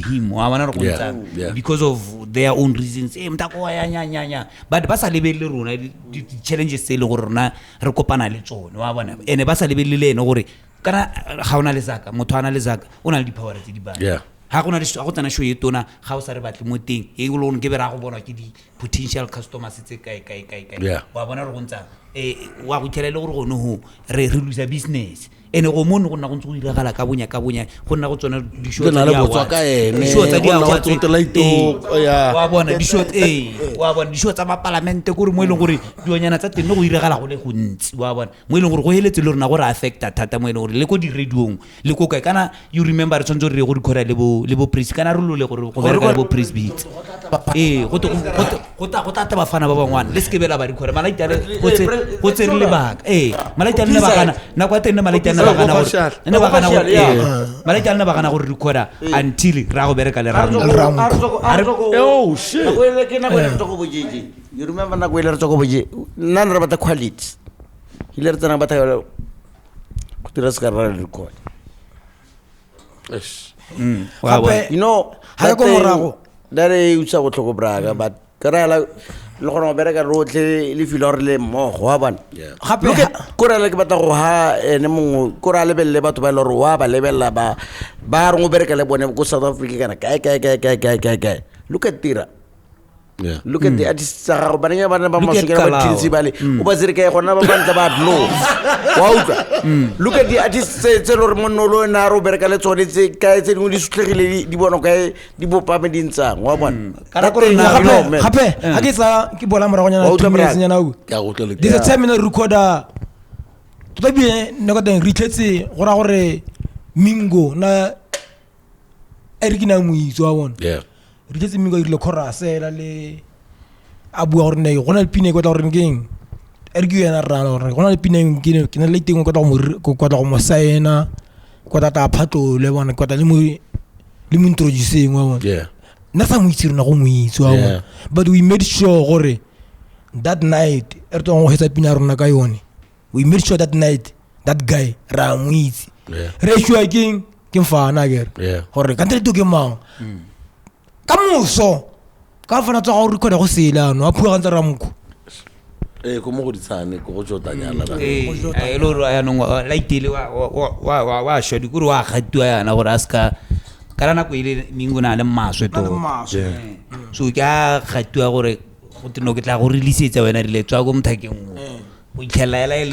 him wa bona re go because of their own reasons mtako ya nya but ba sa lebelle rona di challenges tse le gore rona re kopana le tsone wa bona ene ba sa lebelle le ene gore kana ga ona le zaka motho ana le zaka ona le di power tse di ba ha gona le go tsana show e tona ga o sa re batle mo teng e go lone ke be ra go bona ke di potential customers tse kai wa bona re go ntsa wa go tshela le gore go no ho re lose business ene go mono go nna go ntse go diragala ka bonya go nna go tsona di show tsa di botswa ka ene tsa di wa tsotela ito wa bona di show wa bona di show tsa ba parliament gore mo ile gore dionyana tsa teng no go diragala go le go ntsi wa bona mo ile gore go heletse le rona gore affecta thata mo ile gore le go di radiong le go kae kana you remember re tsonzo re go dikora le bo priest kana re lole gore go bereka le bo priest beat go ta ba fana ba bangwana le se ke bela ba dikora malaita le go tsere le baka malaita le bakana na kwa teng malaita malaita nna ba kana go recorda until ra go bereka le oh shit you remember na go ile re tsoko boje nna re bata quality ile re tsana bata go tira ska ra record you know ha go morago dare utsa go tloko braga but karala le gona bereka rotle le filo re le mmogo wa bona gape go ra le ke batla go ha ene mongwe go ra lebelle batho ba le re wa ba lebella ba re go bereka le bone go South Africa kana kae look at tira look at the artists ga go baneng ba ba masukela ba tlitsi bale o ba zere kae gona ba bantla ba no wa utlwa look at the artists tse lo re monolo na ro bereka le tsone tse kae tse dingwe di sutlegile di bona kae di bopa me dintsang wa bona kana go rena gape ha ke tsa ke bola moragonyana tumesenyana o ka go tle le this terminal recorder to be ne go teng ritletse go ra gore mingo na erikina muitso wa bona re tse mingo ile chorus la le abu gore ne gona le pine go tla gore ngeng eriki yana rana gore gona le pine ke na le teng go tla go mo saena go tla phatlo le bona go tla le mo introducing wa bona na sa mo itsire na go mo itse wa bona but we made sure gore that night re tlo go hetsa pina rona ka yone we made sure that night that guy ra mo itse re sure ke mfana gere gore ka ntse ke mang kamuso ka fana tsa go record go sela no a phua gantsa ramko go mo go ditsane go jotanyana la lo ya no la itile wa shodi kuri wa khatwa yana gore aska kana na go ile minguna le maswe to so ka khatwa gore go tino ke tla go releasetsa wena rile tswa go mthakeng o itlhela ile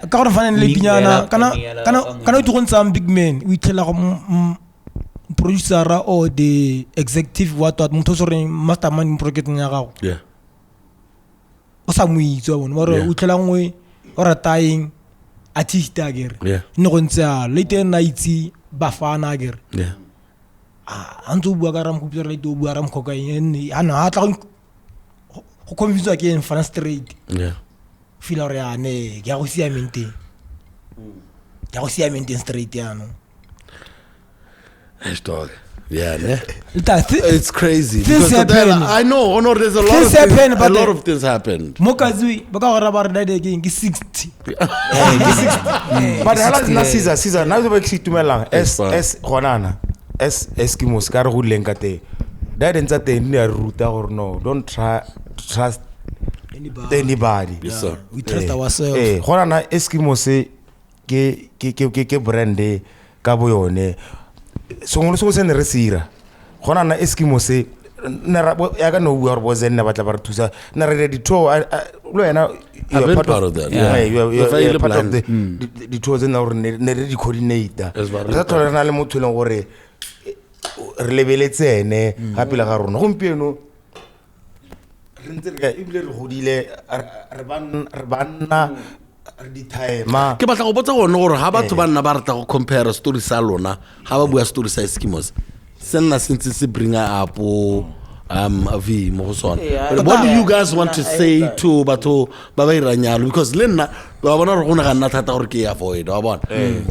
ka gore fana le pinyana kana o tsontsa big man o itlhela go producer or the executive what motho so re mastermind project nya gago o sa muitso bona mo re o tlela ngwe o rataing artist agere ne go ntse a late night ba fana agere ntse o bua ka ramkhupisa right o bua ramkhokaine ana tla go confuse again fana straight feel gore ane ke go siameng straight yana dog. Yeah, ne? It's crazy. Because I know, there's a lot of things happened. Mokazui, baka ora ba rena again ke 60. But hala Caesar, now the work tumelang es gonana. Es Eskimos ka re go leng ka te. That ends at the near route or no. Don't trust anybody. Yes, sir. We trust ourselves. Gonana Eskimos ke brande ka boyone. So se ne re sira gona na Eskimos ne ra ya ka no bua re Muzenda batla ba re thusa na re di tour lo yena you are part of that. You are part of the tours na re ne re di coordinator re tla rena le motho le gore re lebeletsene gape la ga rona gompieno re ntse re ibile re godile re banna ke batla go botsa gone gore ga batho ba nna ba rata go compare story sa lona ga ba bua story sa Eskimos se nna sentse se bringa up V mo go sona. What do you guys want to say to batho ba ba iranyalo because le nna ba bona re gona ga nna thata gore ke avoid wa bona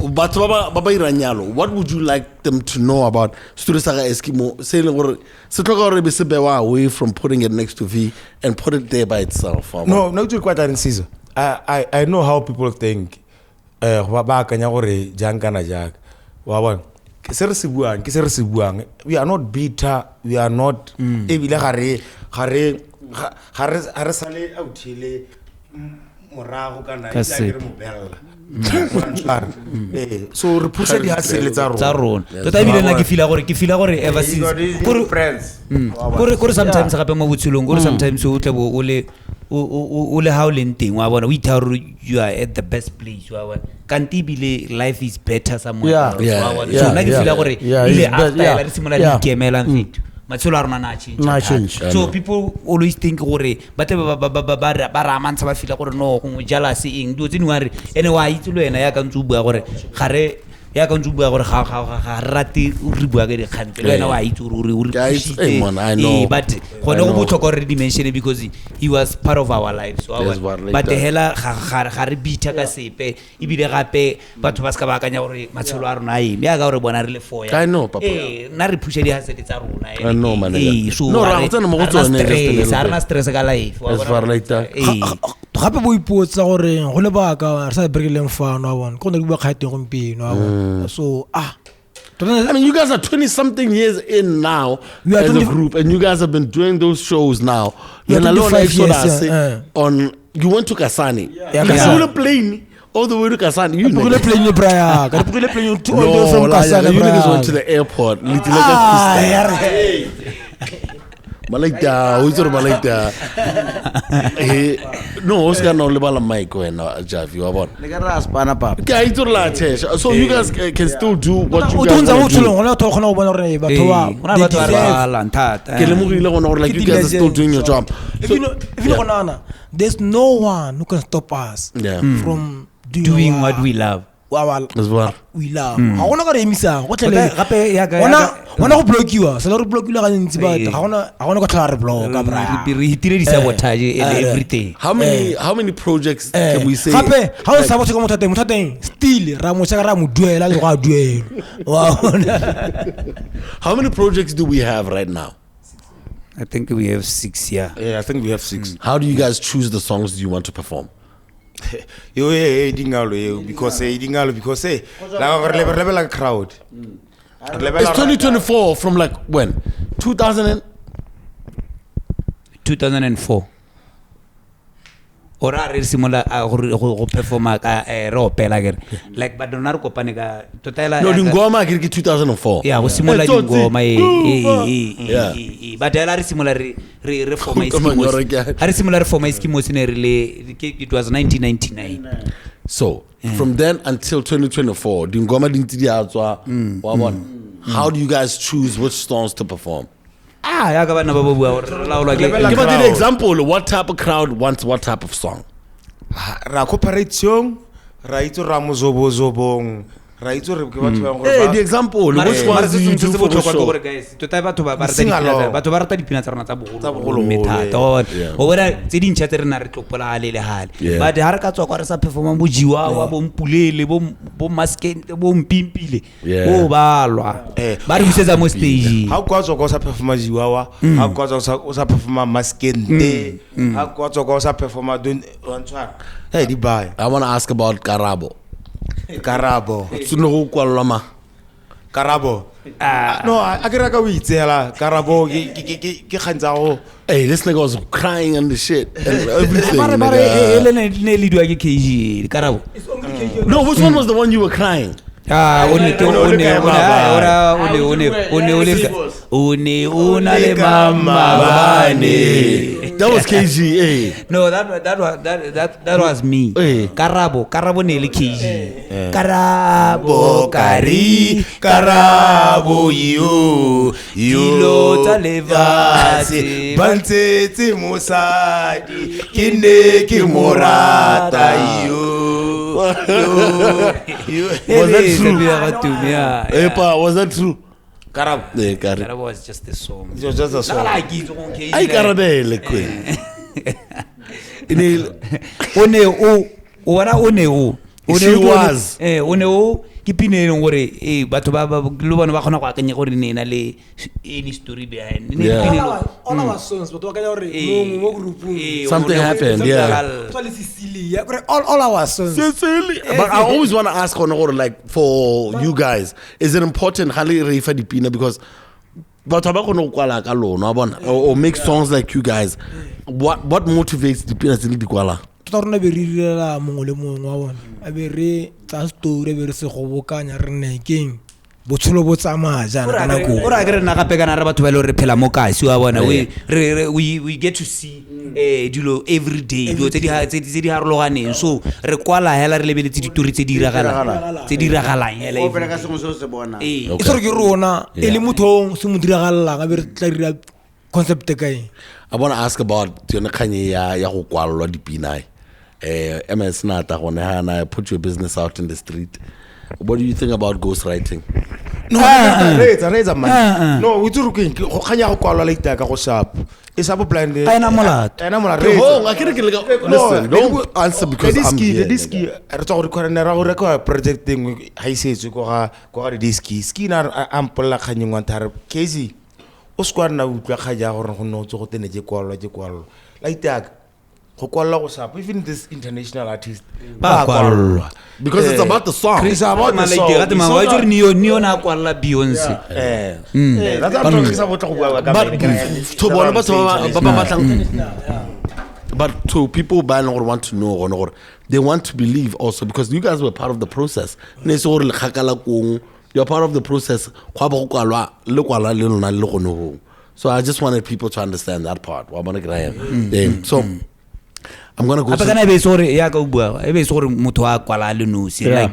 batho ba iranyalo what would you like them to know about story sa Eskimo se le gore se tloga gore be se bewa away from putting it next to V and put it there by itself? No to quite an Caesar. I know how people think ba kanya gore jang kana jang wa bona ke se re se buang we are not bitter we are not ebile gare sale outhile morago kana e tla re mo bella so re pusa di hasele tsa rona tota ebile nna ke feel gore ever since gore sometimes gape mo botshilong gore sometimes o tle bo o le how lenteng wa bona o ithauro you are at the best place wa bona kanti bile life is better somewhere wa bona so nna ke feel gore ile after re simola di kemela mfito matsholo a rona na change so people always think gore ba ra mantsa ba feel gore no go jealous eng dio tseni wa re ene wa itse lo ena ya ka ntse o bua gore gare ya ka ntse o bua gore ga rate o re bua ka dikgantse le wena wa itse o but gone go botlhokwa re dimension because he was part of our lives but hela ga re bitha ka sepe ibile gape batho ba ska ba akanya gore matshelo a rona ime ya ka gore bona re le foya na re phusha di hasete tsa rona no ra tsena mo go tsone sa rena stress ka life gape bo ipotsa gore go le baka re sa breakileng fano wa bona go ne ba kgaiteng gompino wa bona so I mean, you guys are 20-something years in now as a group, and you guys have been doing those shows now. Yeah, 25 years. You went to Kasani. You were playing all the way to Kasani. You were playing in Praia. You were playing from Kasani. You guys went to the airport. Malaita, who's your Malaita? No, Oscar no lebala mic when Jav you about. So you guys can still do what you guys want to do. Like you guys are still doing your job. If you know, there's no one who can stop us from doing what we love. We love. I wanna go to Emisa. What tell you? Wanna block you? So block you like I wanna go to block. He sabotage everything. How many projects can we say? How sabotage mutate still ramu duel. How many projects do we have right now? I think we have 6. Yeah, I think we have 6. How do you guys choose the songs you want to perform? Because level like crowd. It's 2024 from like when? 2004. Ora re simola go performa ka ro pela gere like but dona re kopane ka totela no dingoma ke 2004 yeah go simola dingoma but ela re simola re forma Eskimos re simola re forma Eskimos ne re it was 1999 so from then until 2024 dingoma di ntse di atswa wa bona how do you guys choose which songs to perform? Ya ka bana ba bua re give me an example. What type of crowd wants what type of song? Ra cooperation ra itse ra mozobozobong right so re ke batho ba Hey, the example. Which ones do you do for the show? batho ba rata dipina tsa rona tsa bogolo Yeah. o bona tse dintšha tse re na re tlopola gale le gale but ga re ka tswa kwa re sa performa bojiwawa bompulele bompimpile o balwa ba re busetsa mo stageng ha kwa tswa kwa sa performa jiwawa ha kwa tswa o sa performa maskente ha kwa tswa kwa sa performa don wantshwana hey di bye I want to ask about Karabo. Suno kwa lama Karabo no a ke raka o itsela Karabo ke khantsa go Hey, this nigga was crying and the shit and everything. ele ne lidwa ke KG Karabo No, which one was the one you were crying? That was KG, eh? No, that was me. Karabo ne le KG. Karabo kari, Karabo yo kilo tsa lefatshe bantse mosadi ke ne ke morata yo Was that true? Epa, was that true? Karabo Karabo was just a song. it was just a song Ay Karabele queen. She was. O ne o ke pineng gore batho ba lo bona ba khona go akanya gore ne na le any story behind all our songs but wakanya gore mo groupung Something happened, yeah. all our songs But I always want to ask Honor, like, for you guys, is it important Hali Reifa Dipina because or make songs like you guys? What motivates Dipina Dikwala? Torna be rirela mongwe le mongwe wa bona a be re tsa story be re se go bokanya re ne keng botsholo bo tsamaya jana kana go ora ke re na gape kana re batho ba le re phela mo kasi wa bona we get to see dilo every day dilo tse di harologaneng so re kwala hela re lebeletse ditori tse di iragalang hela o pele ka sengwe se se bona e sore ke rona e le mothong se mo diragalang a be re tla dira concept kae. I want to ask about yone khanye ya go kwalwa dipina MS Nata gone ha na put your business out in the street. What do you think about ghostwriting? No, reza man. No, we do king. Khanya go kwalwa le itaka go sharp. Is up blind. Ena molat. Oh, I can't listen. Don't answer because I'm here. The diski. Re tlo re corner ra go record projecting ha isetse go ga diski. Ski na ampola khanyeng wa thare. KZ. O squad na utlwa khaja gore go no tso go tene je kwalwa la itaka go kwalwa go sapa even this international artist ba kwalwa because it's about the song. It's about the song. Like man wa jori niyo na kwalla Beyonce that's what I'm talking about go bua ka to bona ba batlang but to people ba no want to know or they want to believe also because you guys were part of the process ne se gore le khakala kong. You're part of the process. So I just wanted people to understand that part. So I'm gonna go. Like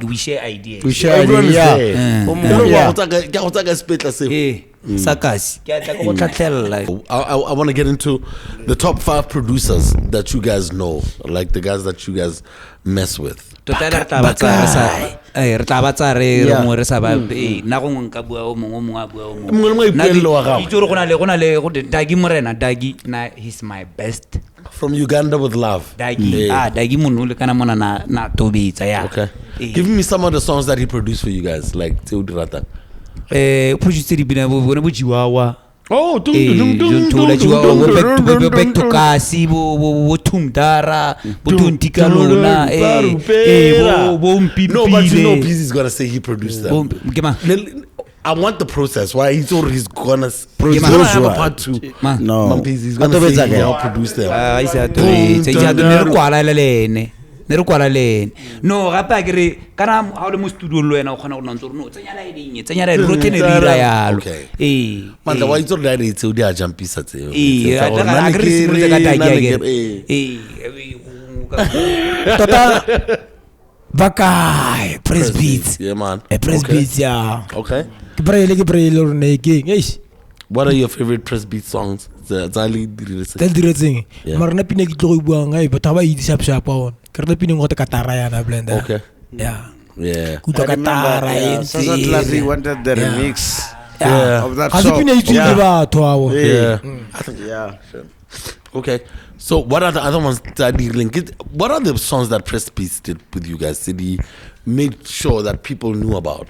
we share ideas. We share ideas. I want to get into the top 5 producers that you guys know, like the guys that you guys mess with. Re tla batsa re mo re sa ba na go nka bua o mongwe a bua o mongwe itse go na le Dagi Morena Dagi na he's my best from Uganda with love. Dagi Dagi munule kana mona na tobetsa ya. Okay, give me some of the songs that he produced for you guys, like Teodirata. Producer bina bo bojiwawa. Oh, back to kasi bo tumdara bo tuntika lona bo mpipile. No, but you know Pizzy's gonna say he produced them. I want the process. Why he's gonna produce part 2. No, Pizzy's gonna say he'll produce them. Ne re kwala lene no gape ke re kana ha o le mo studio lo wena o khona go nantso no tsenya la ro ke ne dira yalo manda wa itso la re itse o di a jumpisa tseo ga ke re simoletse ka Dagi tota bakai press beats yeah man press beats yeah okay ke braille or ne king what are your favorite press beat songs tsali diretseng marna pine ke tlo go bua ngai batho ba itse sharp on ke re pine ngote ka tara yana blender okay yeah Yeah. I remember, Sasa Classy wanted the remix of that Has it song. been a YouTube? Yeah. Yeah. Okay. So what are the other ones that he linked? What are the songs that Press Beats did with you guys? Did he make sure that people knew about?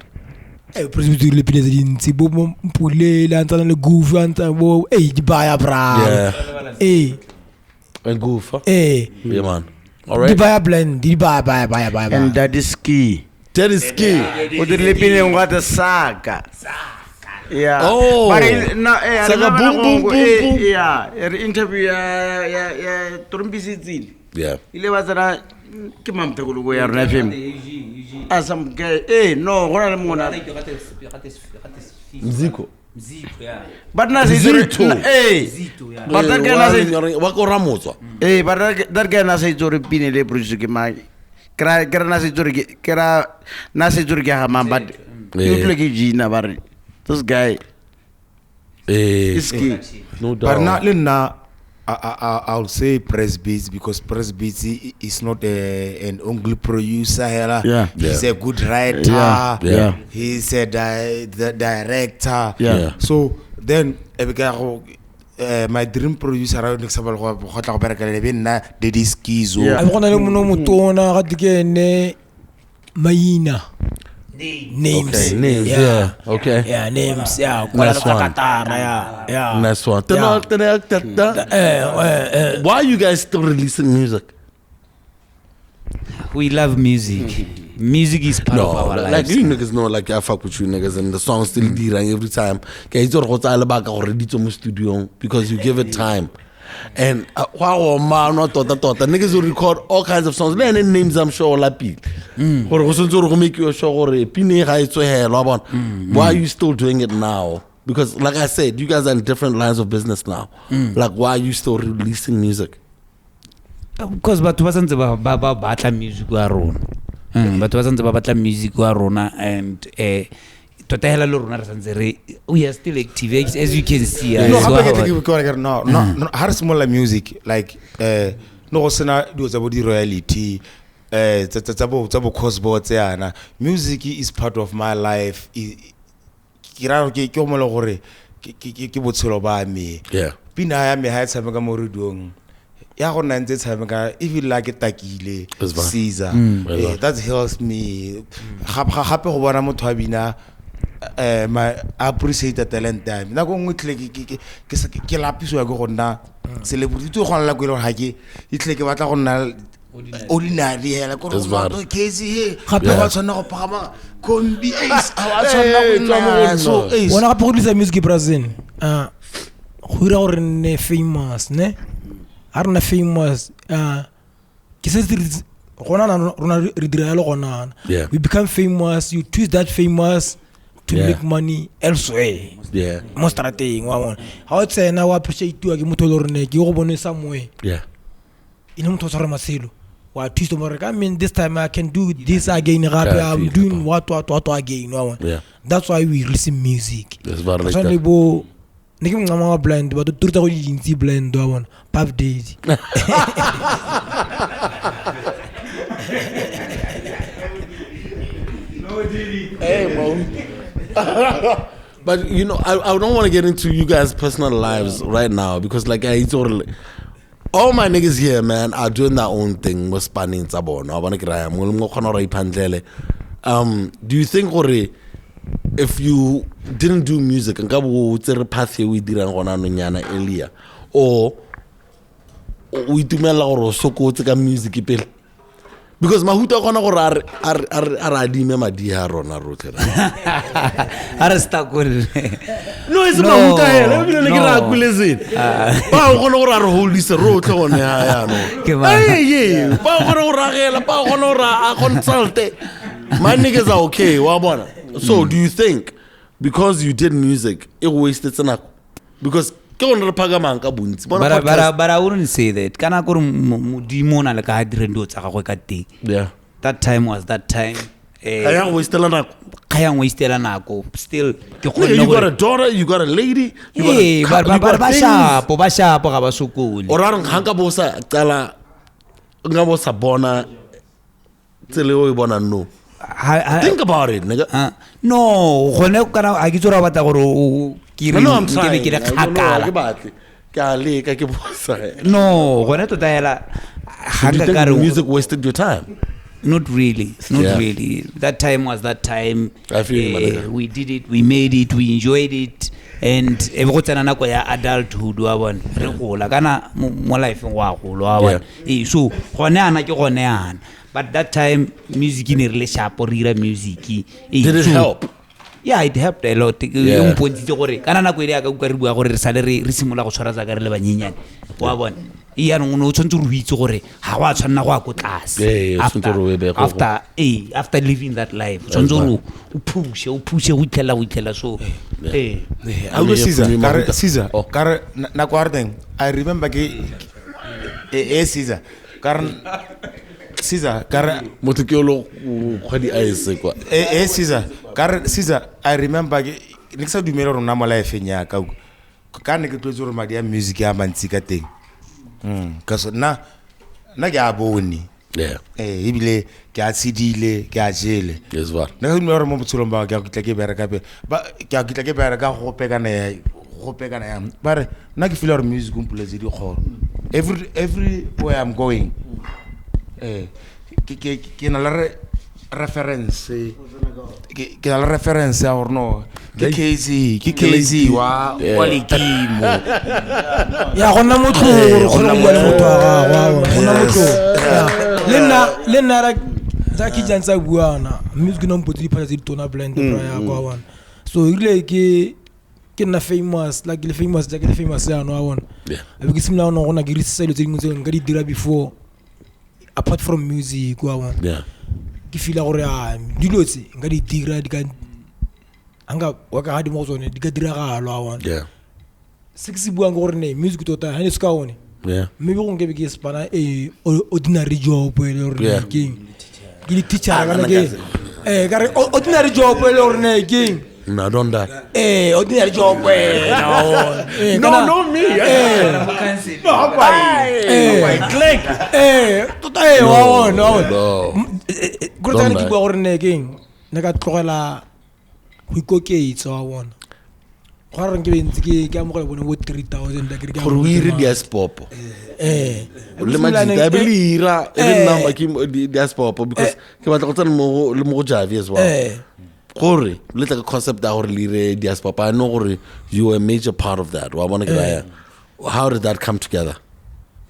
Presbyterian le pile tse dintsi bo Mpule la ntana le Goof anta bo di baya bra. Yeah. And Goof. Huh? Yeah, man. All right. Di baya blend, di baya. And that is key. That is key. With the lipping and what a saga. Yeah. Oh. But no, I Saga boom, boom, boom, boom. Yeah. Interview Trumpizil. Yeah. Ile bazana ke mamthekulu go ya rona FM. Asam ke no gona le mona. Mziko. But na se Zito. But that guy na se wa ko Ramotswa. but that guy na se tsore pine le producer ke mai. Kra na se tsore ke ha man but you play ke Gina bare. This guy is key. No doubt. But not now. I'll say Press Beats because Press Beats is not an only producer. Yeah. He's a good writer. Yeah. He's a the director. Yeah. So then Abigail, my dream producer around example go tla go bereka le bena Dediskizo. I'm gonna le mono motona ga dikene Maina. Names. Okay, names. Yeah. Okay. Yeah, names. Yeah. Nice one. Yeah. Nice one. Why are you guys still releasing music? We love music. Music is part of our like lives. you niggas know, like I fuck with you niggas, and the song still dirang every time. Okay, it's already to studio because you give it time. And wow, man, not tota. Niggas will record all kinds of songs. Then names I'm sure lapi. Or go make you sure or why are you still doing it now? Because like I said, you guys are in different lines of business now. Like why are you still releasing music? Because batho ba santse ba batla music wa rona. Batho ba santse ba batla music wa rona and tota hela le rona re santse we are still active as you can see. No, how smaller music like no go sena dio tsa bo di royalty tsa bo cosbo tsana. Music is part of my life. Ke ra ke mo le gore ke botshelo ba me. Yeah. Pina ya me ha tsama ka mo redong. Ya go nna ntse tsama ka even like takile Caesar. That helps me. Gape go bona motho a bina my appreciate the talent time. Na go ngwe tle ke lapiso ya go gonna celebrity go la go ile ha ke itle ke batla go nna ordinary hela go go crazy he gape ba tsona go pagama kombi ace a tsona go so Bona ga producer music Brazil. Go ira gore ne famous, ne? Arna famous ke se rona re dira le gona. We become famous, you twist that famous to make money elsewhere. Yeah. Mo strategy wa bona. Ha o tsena wa appreciate ke motho le rone ke go bone somewhere. Yeah. Ine motho tsara maselo. Wa twist mo re ka mean this time I can do this again. I'm doing what again. Yeah. That's why we listen music. That's what like that. Niki mngama blind but turta go yintsi blind wa bona. Pap daisy. Hey, bro. But you know, I don't want to get into you guys' personal lives right now because, like, I totally. All my niggas here, man, are doing their own thing. Do you think, if you didn't do music, or we do music? Because mahuta kona go ra adime madi ha rona rotlhe Are stuck with no it's mahuta hele ebile le ke ra kulezeni ba go gona go ra re holdise rotlhe gone ya no ba go gona go ragela ba go gona go ra a consult my niggas are okay wa bona. So do you think because you did music it wasted tsena because but I wouldn't say that. Kana go modimo na le ka direndo tsa gagwe ka teng. Yeah. That time was that time. Kaya wastela nako. Still you got a daughter, you got a lady, you got ba shapo ga ba sokole. O ra re hanga bosa tsala nga bosa bona tsele o bona no. Think about it, nigga. No, gone kana a ke tsora batla gore o ke re I'm trying. ke kgakala. No, gone to diala. Do you think the music wasted your time? Not really. That time was that time. I feel we did it, we made it, we enjoyed it, and go tsena nako ya adulthood wa bona re gola kana mo life wa gola wa bona. So gone ana ke gone ana. But that time music in really sharp or music. Did it help? Yeah, it helped a lot. Yung pontse gore kana nako ile ya ka uka re bua gore re sale re simola go tshwara za ka re le banyenyane. Wa bona. Ya no no tshwantse re itse gore ha wa tshwanna go a go tlase after living that life tshwantse o push o tlela so I go Caesar kar na kwardeng I remember ke Caesar kar motukelo khadi aise kwa Caesar I remember ke ne sa dumela rona mo life nya ka ne ke tlotse gore madi ya music ya mantsi ka teng because na ke a bone ebile ke a tsidile ke a jele yes what na ke mmele mo botshelong ba ke a kitla ke bereka go pekana ya bare na ke feel music umpuletse di khoro every where I'm going ke na la reference ke na la reference ya or no ke KZ wa Lekimo ya gona motho gore gona motho gona motho le nna ra za ki jantsa buana music no mpotse di phata di tona blend bra ya kwa wana so ile ke na famous like le famous ya no wa wana ke simla no gona ke re selo tse dingwe tse nka di dira before apart from music wa wana ke feel gore dilotse nka di dira di ka anga wa ka hadi mo tsone di ka dira ga lo wa se ke se bua gore ne music tota ha ne se ka one maybe go nke ke spana ordinary job le gore ke teacher kana ke kare ordinary job le gore ne ke no don't that ordinary job no me click tota wa no go tana ke bua gore ne ke ne ka tlogela go ikoketsa wa bona go re nke bentse ke amogela bone bo 3000 da ke re gore we read diaspop le majita a belira even number ke diaspop because ke batla go tsena mo le mo go javi as well gore le tla concept da gore le re diaspop I know gore you were a major part of that wa bona ke how did that come together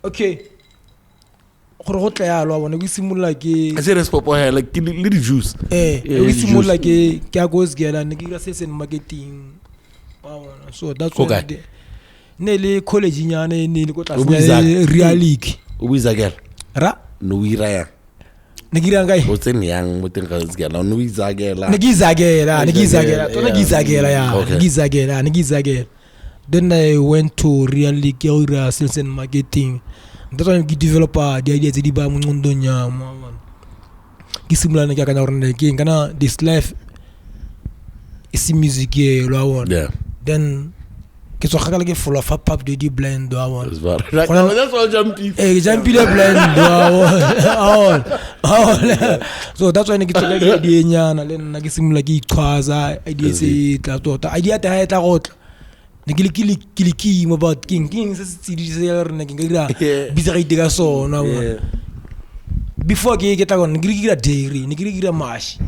okay gore go tla ya lo bona go simolola ke se diaspop ha like le di juice go simolola ke a go sgela ne ke sales and marketing so that's what ne le college nyane ne le go tla real league o bizagela ra no ira ya ne gira ngai o tsene yang mo teng ga sgela no bizagela ne gizagela then I went to real league ke ira sales and marketing that's why ke developer the idea tse di ba mo ngondonya mo ke simula ne ka kana rona ke kana this life is music lo wa then ke so khakala ke full of pop de di blend do wa that's all jumpy jumpy le blend so that's why ne ke tsoka ke di nyana le nna ke simula ke ikhwaza idea se tla tota idea ta ha tla gotla ne ke mo about king se tsididi se ya rena ke ngira bizarre idea so no before ke tla go ne ke gira dairy ne ke gira mash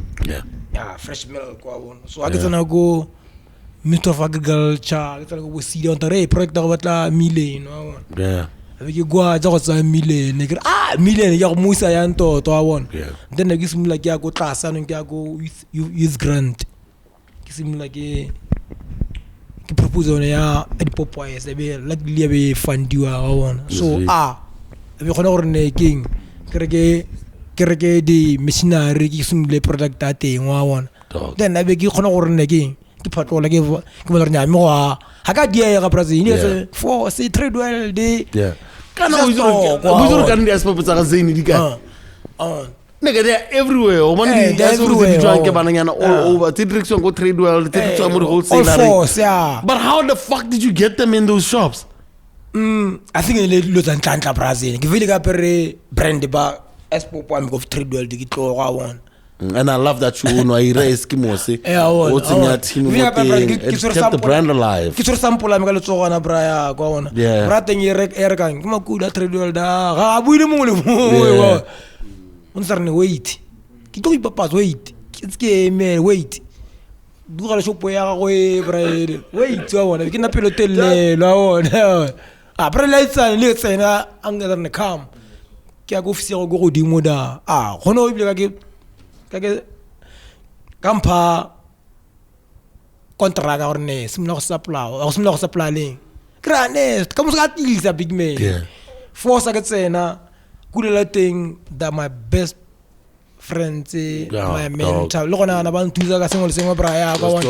fresh milk wa bona so a ke tsena go Minister of Agriculture ke tsena go sida on tare project go batla million wa bona ke gwa tsa go tsa million ne ke million ya go musa ya ntoto wa bona then ke simula ke ya go tlasa no ke ya go youth grant ke simula ke propose on ya di popwise be like le be fundiwa wa bona so be gona gore ne king kereke di machinery ke simule product a teng wa bona then be ke gona gore ne king ke phatlola ke bona re nyame go ha ka dia ga Brazil ne for say trade well de kana o izuru kana dia spop tsa ga zeni di ka nigga they're everywhere o man that's everywhere di drunk ke bananyana all over the direction go trade well the direction mo wholesale but how the fuck did you get them in those shops I think le lo tsantla Brazil ke vile ka pere brand ba spop am go trade well di tlo ga one And I love that you know Eskimos. What's in your team? It kept the brand alive. Ke tsore sample a me ka letsogana bra ya kwa ona. Bra teng e rekang ke makula tradeal da ga buile mongwe le mongwe. On sarne wait. Ke tlo ipapatsa wait. Ke me wait. Du ga le shopo ya go e bra wait wa bona ke na pelo telle la ona. A bra la itsa le tsena anga ne come. Ke a go ofisier go go dimo da. Gono ibile ka kampa contract or ne simla go supply leng grane ka mo sa tlisa big man force ka tsena kulela teng that my best friends my mentor lo gona na ba nthusa ka sengwe le sengwe bra ya ka bona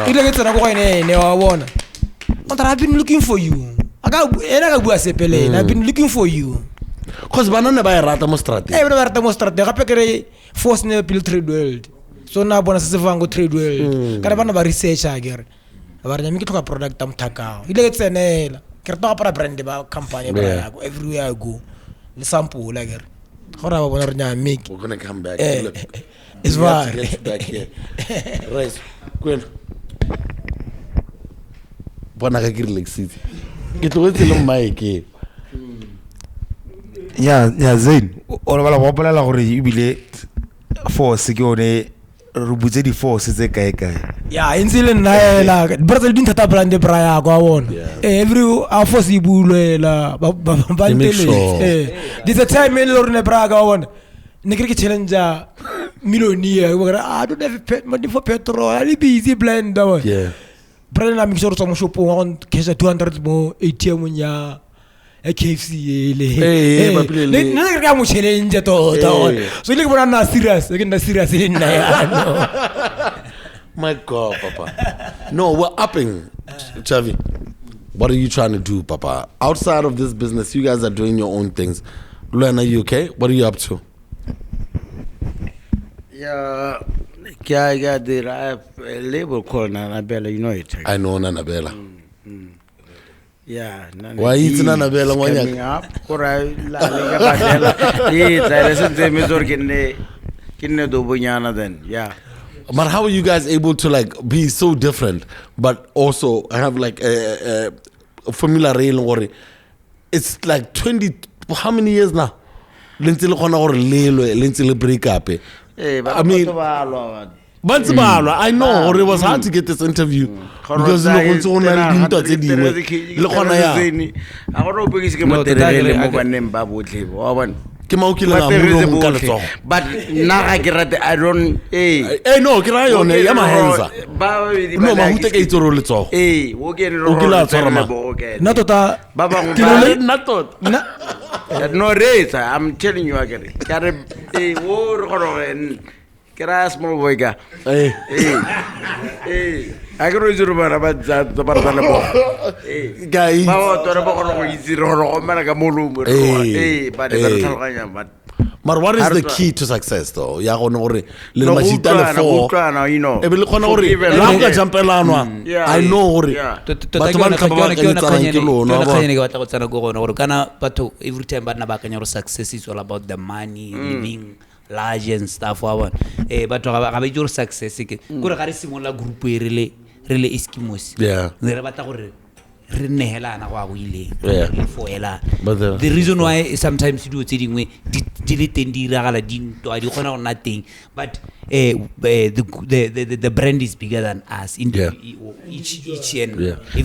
ile ke tsena go ne wa bona I've been looking for you aga ena ga bua sepele I've been looking for you cause banana ba rata mo strategy ba rata mo strategy gape kere force ne build trade world so na bona se vango trade world kana bana ba research agere ba re nyami ke tloka product am thakao ile ke tsenela ke re toka para brand ba company ba ya go everywhere I go le sample agere gora ba bona re nyami we're going to come back look it's fine back here right Gwen bona ka ke relax city ke tlogetse le mic ya Zain o le bala go bolela gore e bile force ke one re butse di force tse kae ya insile nnaela brazil din thata brand bra ya kwa bona every force e bulela ba ntele this a time in lorne bra ga bona ne ke challenger millionaire go ra don't have money for petrol ali busy blend da brand na mixer so mo shop on kesha 200 mo ATM nya KFC le na re mo challenge to so ile ke bona na serious in na ya my god papa no we're upping Chavi what are you trying to do papa outside of this business you guys are doing your own things Luana you okay what are you up to I got the label called Nanabella, you know it. I know Nanabella. Yeah, why is Nanabella coming up? Or I listen to Mizor Kinne do Bunyana then, yeah. But how are you guys able to like be so different, but also have like a formula rail or it's like 20, how many years now? Lentil break up. I mean, I know it was hard to get this interview because I want to only do but now I get I don't no crayon yama henza no ma huteke itoro letso natota no race I'm telling you again kira small boy ga agro juru bara badza to barana bo guys ba to re bo go iziro go mara ka molumo ba de ba tlhaloganya but what is the key to success though ya go no gore le mashita le fo you know e be le khona gore la ka jampelanwa I know gore batho ba ka ke batla go tsana go gona gore kana batho every time ba nna ba kanya gore success is all about the money living large and stuff wa bona batho ga ba itse gore success ke gore ga re simola group e re le Eskimos re batla gore re nehelana go a go ile le foela the reason why sometimes you do dingwe di le teng di iragala dinto a di gona go nna teng but the brand is bigger than us in each and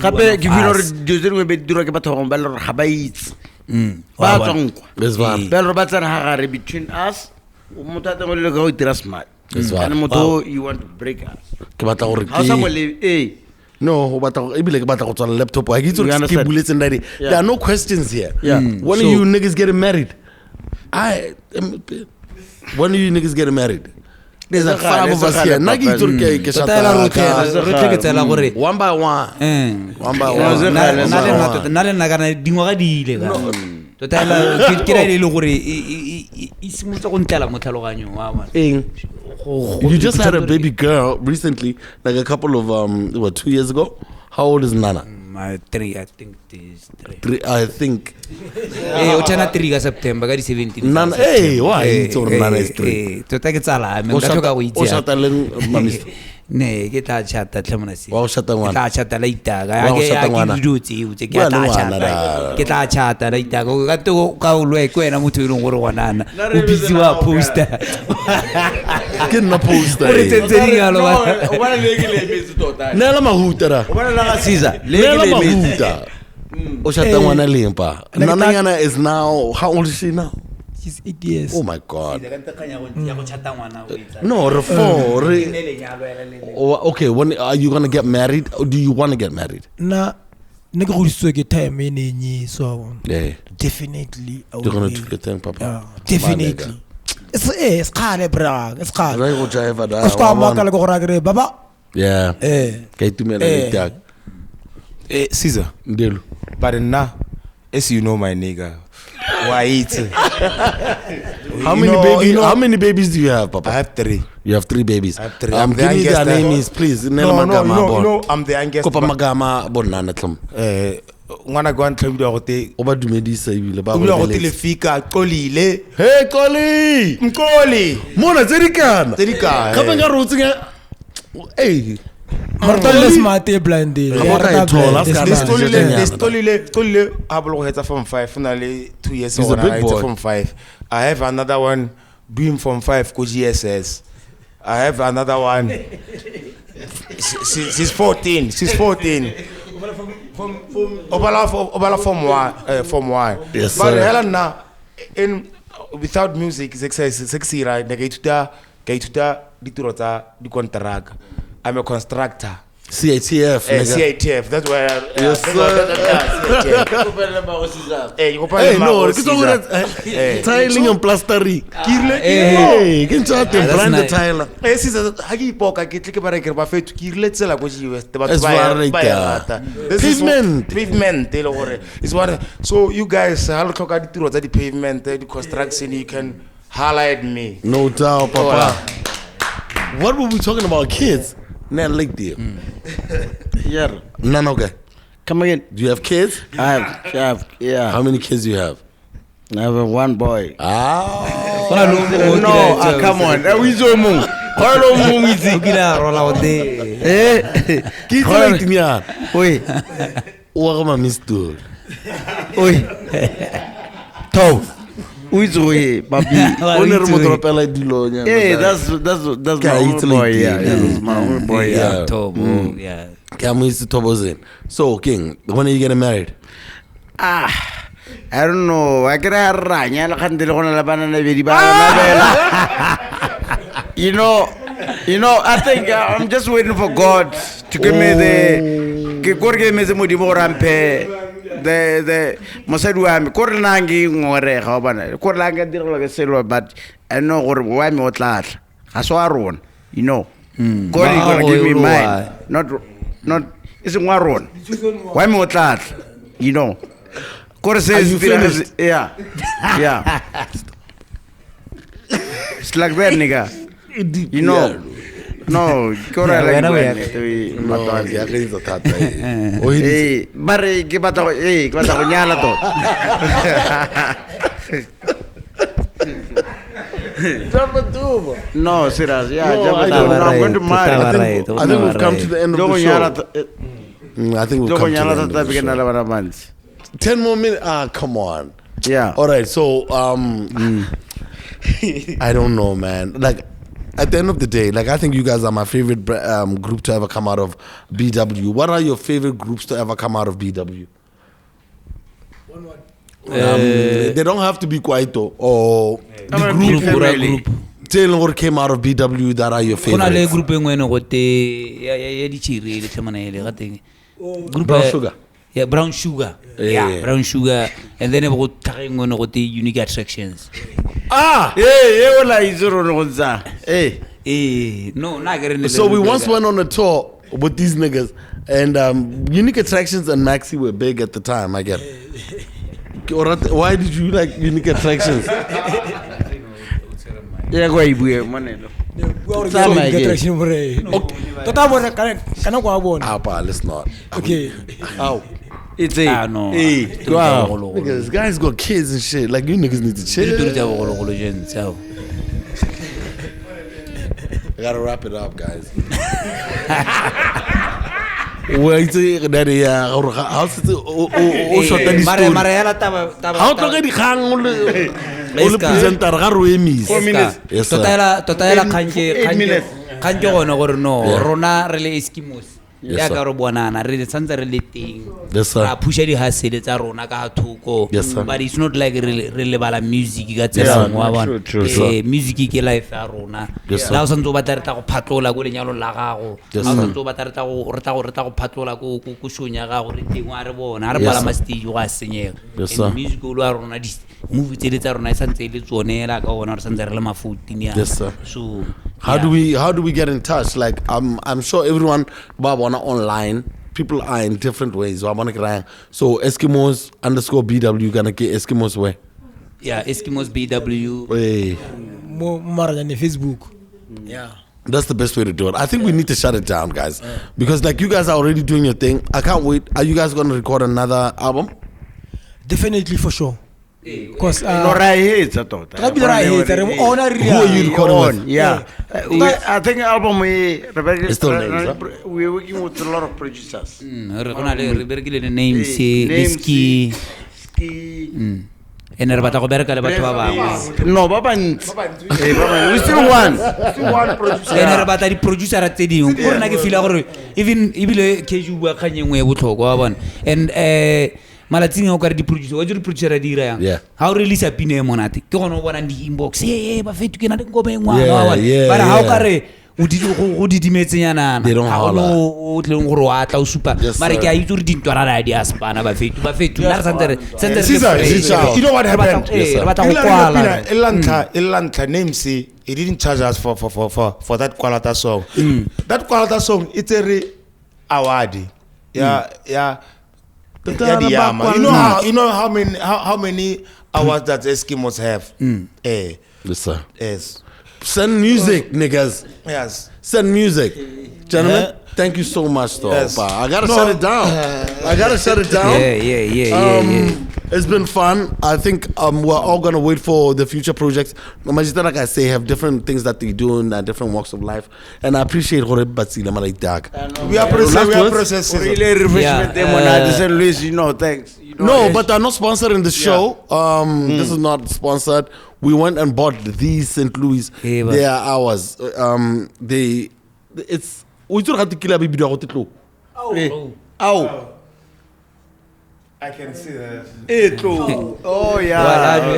gape ke feel gore di dingwe be dira ke batho ba le ga ba itse ba tsongwa ba le ba tsana ha gare between us motata go le go dira smart and moto you want to break us ke batla gore how some no go batla e bile ke batla go tsala laptop I get ke buletse ndari there are no questions here when are you niggas getting married when are you niggas getting married there's like 5 of us here nagi turke ke shata re tsela gore one by one na le nna kana dingwa ga di ile ga totala ke ra ile gore e simotsa go ntlela mo tlhaloganyo wa ma you just had a baby girl recently like a couple of 2 years ago how old is Nana 3 I think this 3. 3, I think. O tshwana 3 ka September ka di 17. Nana, hey, why it's or Nana is 3? Tota ke tsala me ka hloka go itse. O shata leng mami. Ne ke tla chata tlhamona se. Wa o shata ngwana. Ke tla chata la itaga. Wa o shata ngwana. Ke tla chata. Ke tla chata la itaga. Ka to ka o lwe ko ena motho e leng gore wanana. O busy wa poster. Ke nna poster. O re tsetseng yalo ba. O bana le ke le metsi tota. Nela mahuta ra. O bana la ga Caesar. Nela mahuta. O shata ngwana lempa. Nananyana is now, how old is she now? She's 8 years. Oh my God. No, okay, when are you gonna get married? Or do you want to get married? Na ne ke go ditso ke time e ne nyi so. Yeah. Definitely. You're gonna do your thing, Papa. Yeah, definitely. It's khale bra. It's khale. Right, go jive da. Ko ska ma ka le go ra gre baba. Yeah. Ke itumela ntag. Caesar. Ndelo. But now, as you know, my nigga, why eat? How many babies do you have, Papa? I have 3. You have 3 babies. I have 3. Give me their names, please. No, I'm the youngest. Kopa magama bonana tlom. Ngwana go ntlabilwa go te. O ba dumedisa ibile ba go te le fika qolile. Hey Koli! Mkoli. Mona tserikana. Tserikana. Ka benga rotsinga. Hey. Martale smart e blinded. Stolile hablo go hetsa from 5 finally 2 years old from 5. I have another one being from 5 go GSS. I have another one. She's 14. From Obala form 1. Yes, but sir. Helena in without music sexy right ga ituta diturota di contract. I'm a constructor. CATF. CATF. That's why. Yes, sir. Hey, no. Tiling and plastering. Hey, can chat and brand the tile. Hey, sister, hagi poka kitlike bare kerba fetu kirle tsela go jiwe. That's right. Pavement. It's what. So you guys, how talk di tiro tsa di pavement, di construction, you can highlight me. No doubt, Papa. What were we talking about? Kids. Nan like dear. Yeah. None okay. Come again. Do you have kids? I have, yeah. How many kids do you have? I have 1 boy. Ah. No, come on. We so mung. Hello mung easy. Kila rola ode. Kids like me. Oi. What am I mister? Oi. Toe. Uizwe papi. Oner mo dropela dilonya. Hey, that's my own boy. Yeah, that's my own boy. Yeah. Tobo. Yeah. Kamu is Tobozen. So King, when are you getting married? I don't know. I can ranya la khandile gona la bana na bedi ba na. You know, I think I'm just waiting for God to give me the modimo rampe. The mosadi wa me kore nangi ngore ga bana kore langa direlo ke selo but I know gore wa me o tlatla ga so a rona you know God is going to give me mine not is ngwa rona wa me o tlatla you know kore says yeah it's like that nigga you know. No, kora la no, ya que hizo tata. Eh, bare que pata go nyala to. No, serious. Yeah, I'm going to marry. I think we've come to the end of the show. I think we've come to the end of the show. 10 more minutes. Come on. Yeah. All right. So, I don't know, man. Like, at the end of the day, like I think you guys are my favorite group to ever come out of BW. What are your favorite groups to ever come out of BW? They don't have to be Kwaito or the group. Tell what came out of BW that are your favorites. Brown Sugar. Yeah, Brown Sugar. Yeah, Brown Sugar. And then about the unique attractions. So we once went on a tour with these niggas, and Unique Attractions and Maxi were big at the time, I get. Why did you like Unique Attractions? Let's not. Okay. It's a no. Niggas, this guy's got kids and shit. Like, you niggas need to chill. I gotta wrap it up, guys. Wait, daddy, how's it? How to get the hang on the presenter? 4 minutes. Yes, sir. 8 minutes. Can't go on or no. Rona really Eskimos. Ya ka ro bonana re tsantse re le teng ra pusha di hasele tsa rona ka thoko but it's not like re lebala music ka tsela ngwa bona music ke life ya rona la o santse ba tla go phatlola go lenyalo la gago la o santse ba tla go reta go phatlola go shonya gago re teng wa re bona re bala ma stage go a senyega music o lwa rona di movie tse tsa rona santse le tsonela ka bona re santse re le mafuti nya so how do we get in touch? Like I'm sure everyone online, people are in different ways. So Eskimos _BW gonna get Eskimos where? Yeah, Eskimos BW. More than Facebook. Yeah. That's the best way to do it. I think we need to shut it down, guys, because like you guys are already doing your thing. I can't wait. Are you guys gonna record another album? Definitely, for sure. Because who are you recording with? Yeah, I think album we're working with a lot of producers. Ski. And bata go bereka le batho ba bangwe no ba bantsi we still one producer ene re bata di producer tse dingwe go rena ke feel gore even ibile keju bua khanyengwe e botlhoko wa bona and malatsing o ka re di producer wa di producer a dira yang ha o release a pine monate ke gone o bona di inbox ba fetu ke na le ngobe engwa wa bara ha o ka re o di dimetsenyana o tleng gore wa tla o supa mara ke a itse re dintwara di aspana ba fetu na sentse you know what happened Elantla names it didn't charge us for that quality song that quality song it's a award you know how many awards that Eskimos have yes sir send music niggas send music gentlemen thank you so much though I gotta shut it down it's been fun. I think we're all gonna wait for the future projects. Majita, like I say, have different things that they do in different walks of life, and I appreciate Batswana Malaitak. We are processing. Really refreshment them you know, thanks. No, but they're not sponsored in the show. This is not sponsored. We went and bought these St. Louis. They are ours. It's we don't have to kill a baby dog. Oh. I can see that. Oh yeah.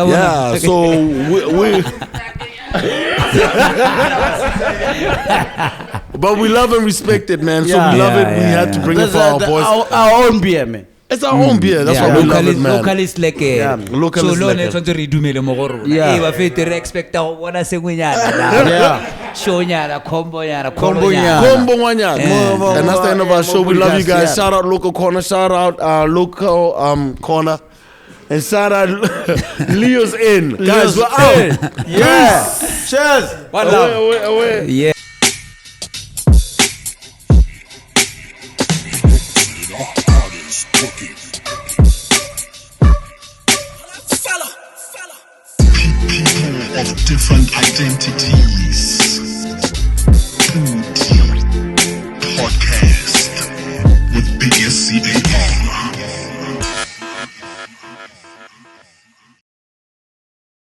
Yeah. So we but we love and respect it, man. So we love it. We had to bring it for our boys. Our own beer, man. It's our own beer. That's why we love it, man. Localist like localist so like so to dumele mo go rona ba fete re expect go bona sengwenyana shonyana combo nyana and that's the end of our show. We love you guys. Shout out Local Corner, shout out Local Corner, and shout out Leo's in. Guys, we're out. Yes. Cheers. One love. Away. Yeah. Of different identities. PODI-CAST with Big SCAR.